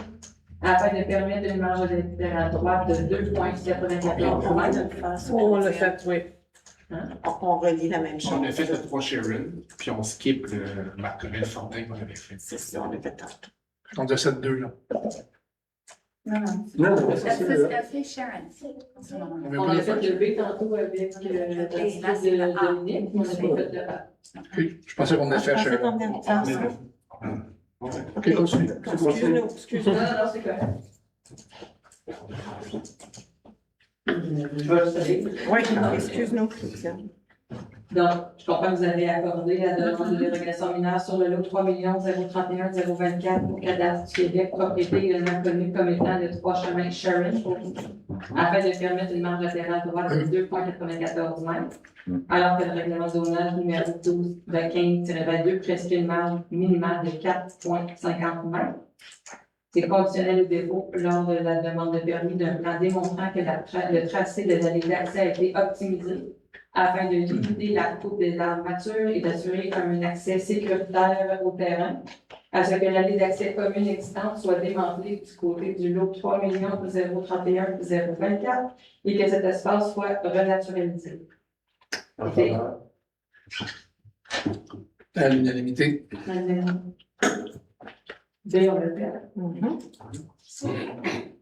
afin de permettre une marge latérale droite de 2,94 mètres. On l'a fait, oui. On relie la même chose. On a fait le 3 Sharon, puis on skip le Marc-Aurèle Fortin qu'on avait fait. C'est ça, on l'a fait tantôt. On a 7-2, là. Non, non. Non, Elle c'est ça. fait Sharon. Mais On vous a le fait faites. le B tantôt avec le là, c'est le A. Dominique, mais on n'a pas fait le A. Ok, je pensais qu'on avait fait cher. Ok, continue. Excuse-nous, excuse-nous. Non, non, c'est correct. Je vais juste aller. Oui, excuse-nous, Christiane. Donc, je comprends que vous avez accordé la demande de dérogation mineure sur le lot 3 031 024 au cadastre du Québec, propriété également connue comme étant le 3 chemin Sharon, afin de permettre une marge latérale droite de 2,94 mètres, alors que le règlement de zonage numéro 12-15-22 prescrit une marge minimale de 4,50 mètres. C'est conditionnel au dépôt lors de la demande de permis d'un plan démontrant que le tracé de l'allée d'accès a été optimisé afin de limiter la coupe des arbres matures et d'assurer un accès sécuritaire au terrain, à ce que l'allée d'accès commune existante soit démantelée du côté du lot 3 031 024 et que cet espace soit renaturalisé. En faveur? À l'unanimité. B, on le fait.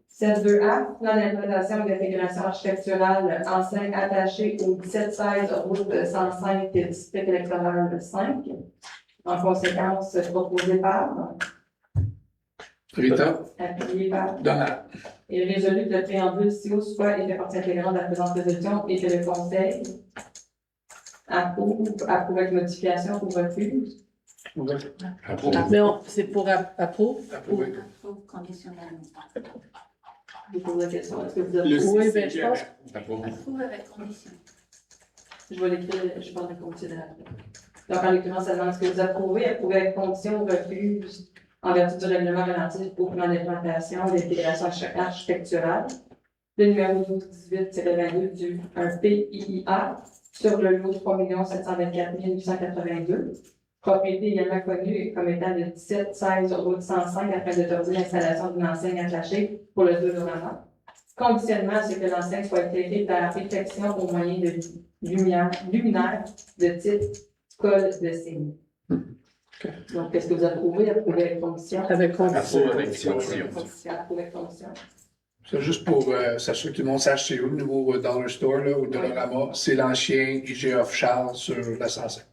7.2A, plan d'implantation et d'intégration architecturale, enseigne attachée au 1716 route 105 district électoral 5. En conséquence, proposé par, Rita, appuyé par, Donald, et résolu que le préambule ci-haut soit et fait partie intégrante de la présente résolution et que le Conseil approuve avec modification ou refuse. Mais c'est pour approuve. approuvé. Approuve conditionnellement. Je vous pose la question. Est-ce que vous Le avez... Oui, six, ben, je pense- Approuve. Approuve avec condition. Je vais l'écrire, je parle de conditionnel après. Donc, en l'occurrence, ça demande est-ce que vous approuvez avec condition ou refuse en vertu du règlement relatif au plan d'implantation et d'intégration architecturale, le numéro 1218-22 du un PIIA sur le lot 3 724 882, propriété également connue comme étant le 1716 route 105 afin d'autoriser l'installation d'une enseigne attachée pour le gouvernement. Conditionnement à ce que l'enseigne soit éclairée par réflexion au moyen de luminaire de type col de signe. Donc, est-ce que vous approuvez? Approuvez avec condition? Avec condition. Approuve avec condition. Approuve avec condition. C'est juste pour s'assurer que tout le monde sache c'est où le nouveau Dollar Store là, ou Dollarama. C'est l'ancien IGA Charles sur la 105.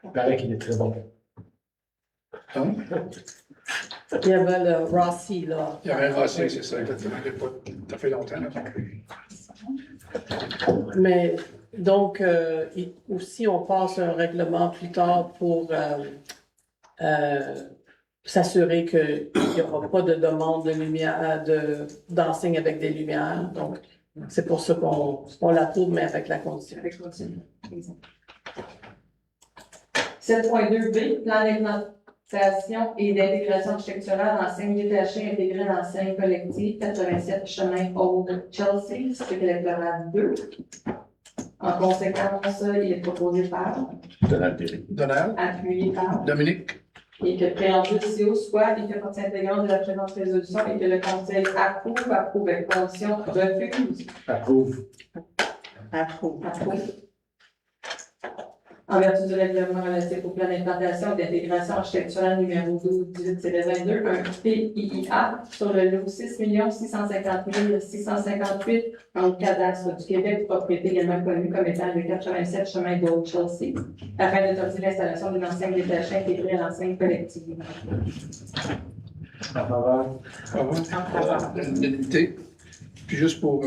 Il paraît qu'il est très bon. Hein? Il y avait le Rossi, là. Il y avait un ancien, c'est ça, exactement. Il y a pas- Ça fait longtemps. Là. Mais donc, aussi, on passe un règlement plus tard pour s'assurer qu'il n'y aura pas de demande de lumière, d'enseigne avec des lumières. Donc, c'est pour ça qu'on l'approuve, mais avec la condition. Avec continu. Exact. 7.2b, plan d'implantation et d'intégration architecturale d'enseignes détachées intégrées dans l'enseigne collective 87 chemin Old Chelsea, district électoral 2. En conséquence, il est proposé par, Donald, appuyé par, Dominique, et que le préambule CO soit et que partie intégrante de la présente résolution et que le Conseil approuve avec condition, refuse, Approuve. Approuve. approuve. En vertu du règlement relatif au plan d'implantation et d'intégration architecturale numéro 12-18-22, un PIIA sur le lot 6 650 658 dans le cadastre du Québec, propriété également connue comme étant le 87 chemin d'Old Chelsea, afin d'autoriser l'installation d'une enseigne détachée intégrée à l'enseigne collective. En faveur. l'unité. Puis juste pour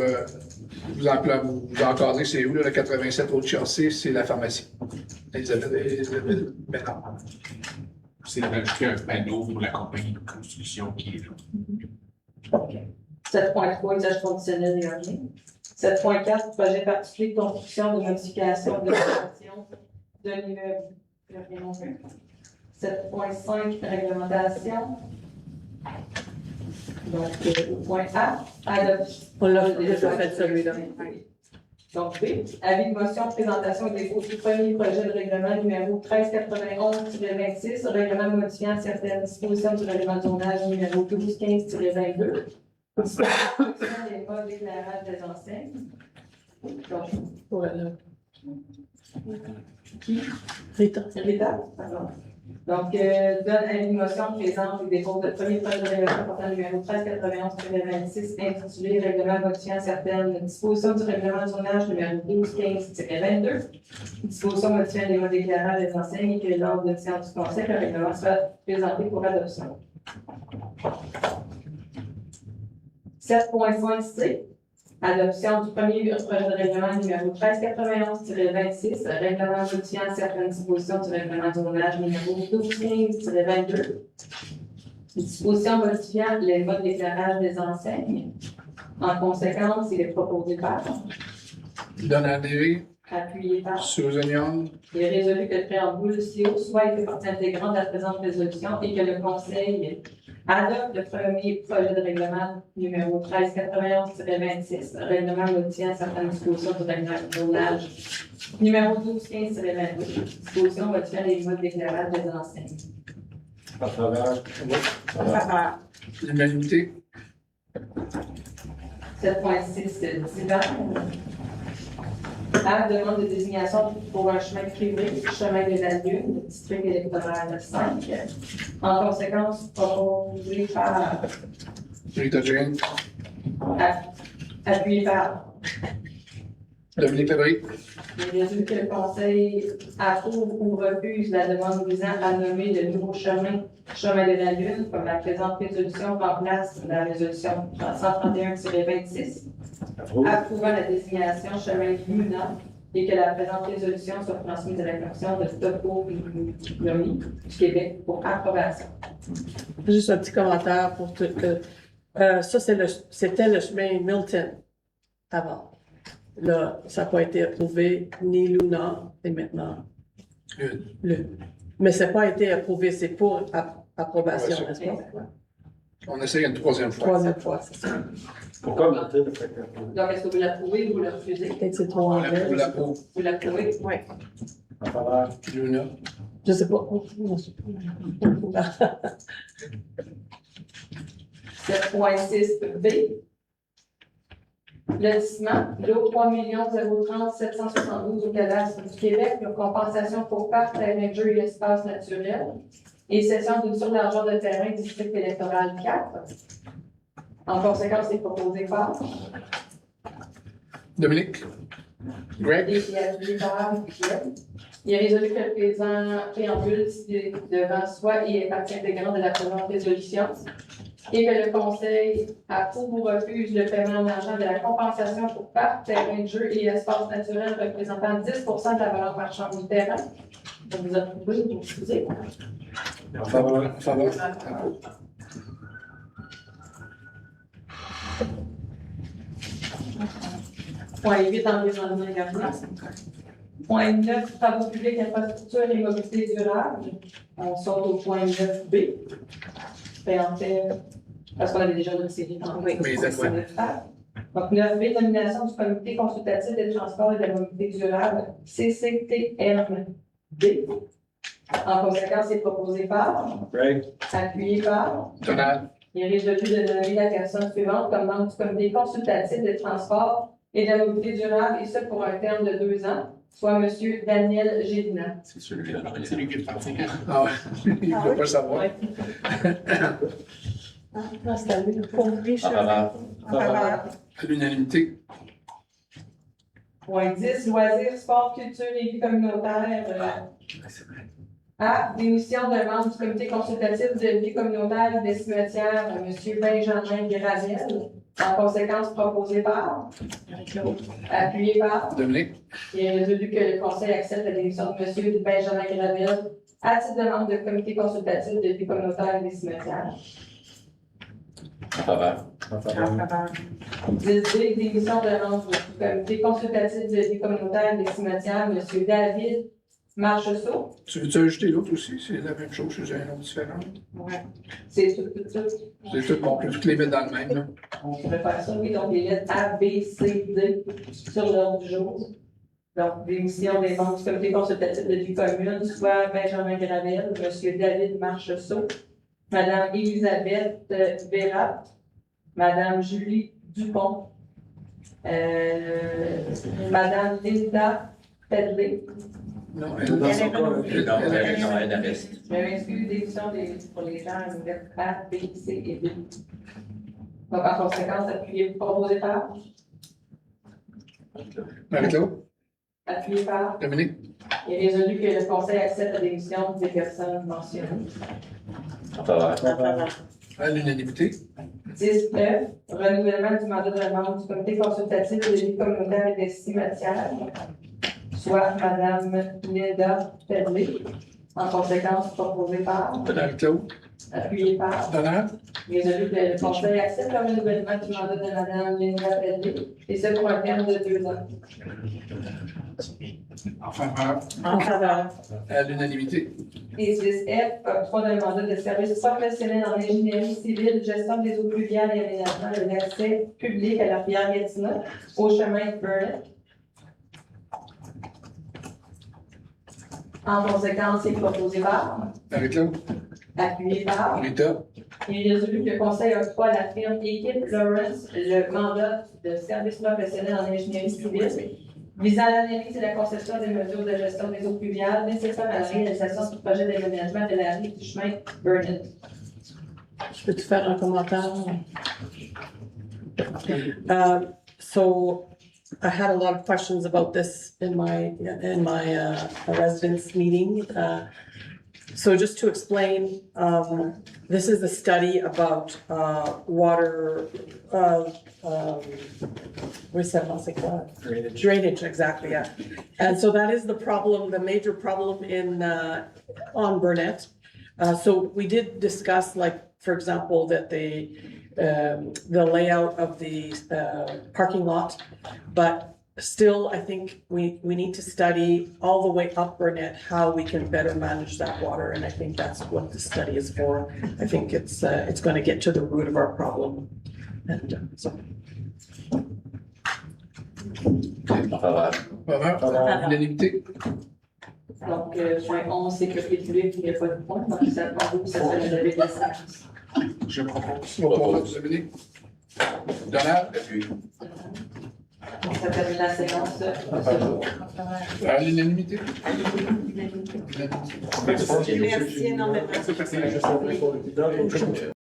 vous encadrer, c'est où, là, le 87 au Chelsea, c'est la pharmacie. Elisabeth Bénard. C'est rajouter un panneau pour la compagnie de construction qui est là. 7.3, usage conditionnel et rien. 7.4, projet particulier de construction, de modification, de rénovation d'un immeuble. Rien non plus. 7.5, réglementation. Donc, au point A, adoption. On l'a déjà fait celui-là. Donc, B, avis de motion, présentation et dépôt du premier projet de règlement numéro 1391-26, règlement modifiant certaines dispositions du règlement de zonage numéro 1215-22, disposition des modes d'éclairage des enseignes. Donc, Voilà. qui? Rita. Rita, pardon. Donc, donne avis de motion, présente et dépose le premier projet de règlement portant numéro 1391-26, intitulé Règlement modifiant certaines dispositions du règlement de zonage numéro 1215-22, dispositions modifiant les modes d'éclairage des enseignes et que lors de séance du conseil, le règlement soit présenté pour adoption. 7.5c. Adoption du premier projet de règlement numéro 1391-26, règlement modifiant certaines dispositions du règlement de zonage numéro 1215-22, dispositions modifiant les modes d'éclairage des enseignes. En conséquence, il est proposé par, Donald Lévy, appuyé par, Susan Young, il est résolu que le préambule CO soit et fait partie intégrante de la présente résolution et que le Conseil adopte le premier projet de règlement numéro 1391-26, règlement modifiant certaines dispositions du règlement de zonage numéro 1215-22, dispositions modifiant les modes d'éclairage des enseignes. En faveur. l'unanimité. 7.6, divers. A, demande de désignation pour un chemin privé, chemin de la Lune, district électoral 5. En conséquence, proposé par, Rita James, appuyé par, Dominique Labrie, il est résolu que le Conseil approuve ou refuse la demande visant à nommer le nouveau chemin de la Lune, comme la présente résolution remplace la résolution 131-26. Approuvant la désignation chemin Luna et que la présente résolution soit transmise à la Commission de toponomie du Québec pour approbation. Juste un petit commentaire pour tout que ça, c'était le chemin Milton avant. Là, ça n'a pas été approuvé, ni Luna, et maintenant Lune. Mais ça n'a pas été approuvé, c'est pour approbation, Ouais, n'est-ce pas? on essaye une troisième fois. Troisième fois, c'est ça. Pourquoi Milton n'a pas été approuvé? Donc, est-ce que vous l'approuvez ou vous le refusez? Peut-être c'est trop On anglais. l'approuve. Vous l'approuvez? Oui. En faveur. Luna, Je sais pas. 7.6b. Lotissement, lot 3 030 772 au cadastre du Québec, de compensation pour parc, terrain de jeu et espace naturel, et cession d'une surlargeur de terrain, district électoral 4. En conséquence, c'est proposé par, Dominique, Greg, et qui est appuyé par Pierre. Il est résolu que le présent préambule devant soi et est partie intégrante de la présente résolution, et que le Conseil approuve ou refuse le paiement en argent de la compensation pour parc, terrain de jeu et espace naturel représentant 10% de la valeur marchande du terrain. Donc, vous approuvez ou vous refusez? En faveur. En faveur. Point 8, environnement également. Point 9, travaux publics, infrastructures et mobilité durable. On saute au point 9B. Parce qu'on avait déjà une série dans Oui, exactement. Donc, 9B, nomination du comité consultatif des transports et de la mobilité durable, CCTMD. En conséquence, c'est proposé par, appuyé par, Donald. il est résolu de nommer la personne suivante comme membre du comité consultatif des transports et de la mobilité durable, et ce pour un terme de 2 ans, soit M. Daniel Gédina. C'est celui-là. C'est lui qui est parti. Ah ouais, il ne veut pas savoir. Non, c'est à lui. Pour lui, En faveur. À l'unanimité. Point 10, loisirs, sport, culture et vie communautaire. A, démission d'un membre du comité consultatif de vie communautaire des cimetières, M. Benjamin Gravel. En conséquence, proposé par, appuyé par, Dominique. il est résolu que le conseil accepte la démission de M. Benjamin Gravel à titre de membre du comité consultatif de vie communautaire des cimetières. En faveur. 10B, démission d'un membre du comité consultatif de vie communautaire des cimetières, M. David Marcheseau. Tu veux-tu ajouter l'autre aussi? C'est la même chose, c'est un nom différent. Ouais. C'est tout. C'est tout, bon, on peut toutes les mettre dans le même, là. On pourrait faire ça, oui, donc les lettres A, B, C, D sur l'ordre du jour. Donc, démission des membres du comité consultatif de vie commune, soit Benjamin Gravel, M. David Marcheseau, Mme Elisabeth Vérat, Mme Julie Dupont, Mme Linda Pedley. Non, Elle reste. Je m'excuse, démission pour les gens, les lettres A, B, C et D. Donc, en conséquence, appuyez proposé par, Marie-Claude. appuyé par. Dominique. Il est résolu que le conseil accepte la démission des personnes mentionnées. En faveur. À l'unanimité. 10E, renouvellement du mandat de membre du comité consultatif de vie communautaire et des cimetières, soit Mme Linda Pedley. En conséquence, proposé par, Marie-Claude. appuyé par. Donald. Il est résolu que le conseil accepte le renouvellement du mandat de Mme Linda Pedley, et ce pour un terme de 2 ans. En faveur. En faveur. À l'unanimité. Et 10F, octroi d'un mandat de service professionnel en ingénierie civile, gestion des eaux pluviales et aménagement de l'accès public à la rivière Gatineau, au chemin Burnett. En conséquence, c'est proposé par, Marie-Claude. appuyé par. Rita. Il est résolu que le conseil octroie à la firme Équipe Lawrence le mandat de service professionnel en ingénierie civile visant l'analyse et la conception des mesures de gestion des eaux pluviales nécessaires à la réalisation du projet d'aménagement de la rive du chemin Burnett. Je peux-tu faire un commentaire? So I had a lot of questions about this in my residence meeting. So just to explain, this is a study about water, Drainage, exactly, yeah. And so that is the problem, the major problem on Burnett. So we did discuss, like, for example, that the layout of the parking lot, but still, I think we need to study all the way up Burnett, how we can better manage that water, and I think that's what the study is for. I think it's gonna get to the root of our problem, and so. En faveur. Faveur. L'unanimité. Donc, point 11, sécurité publique, il n'y a pas de point, donc ça serait le début de la séance. Je propose. On propose, Dominique. Donald. Ça termine la séance. À l'unanimité. Merci énormément.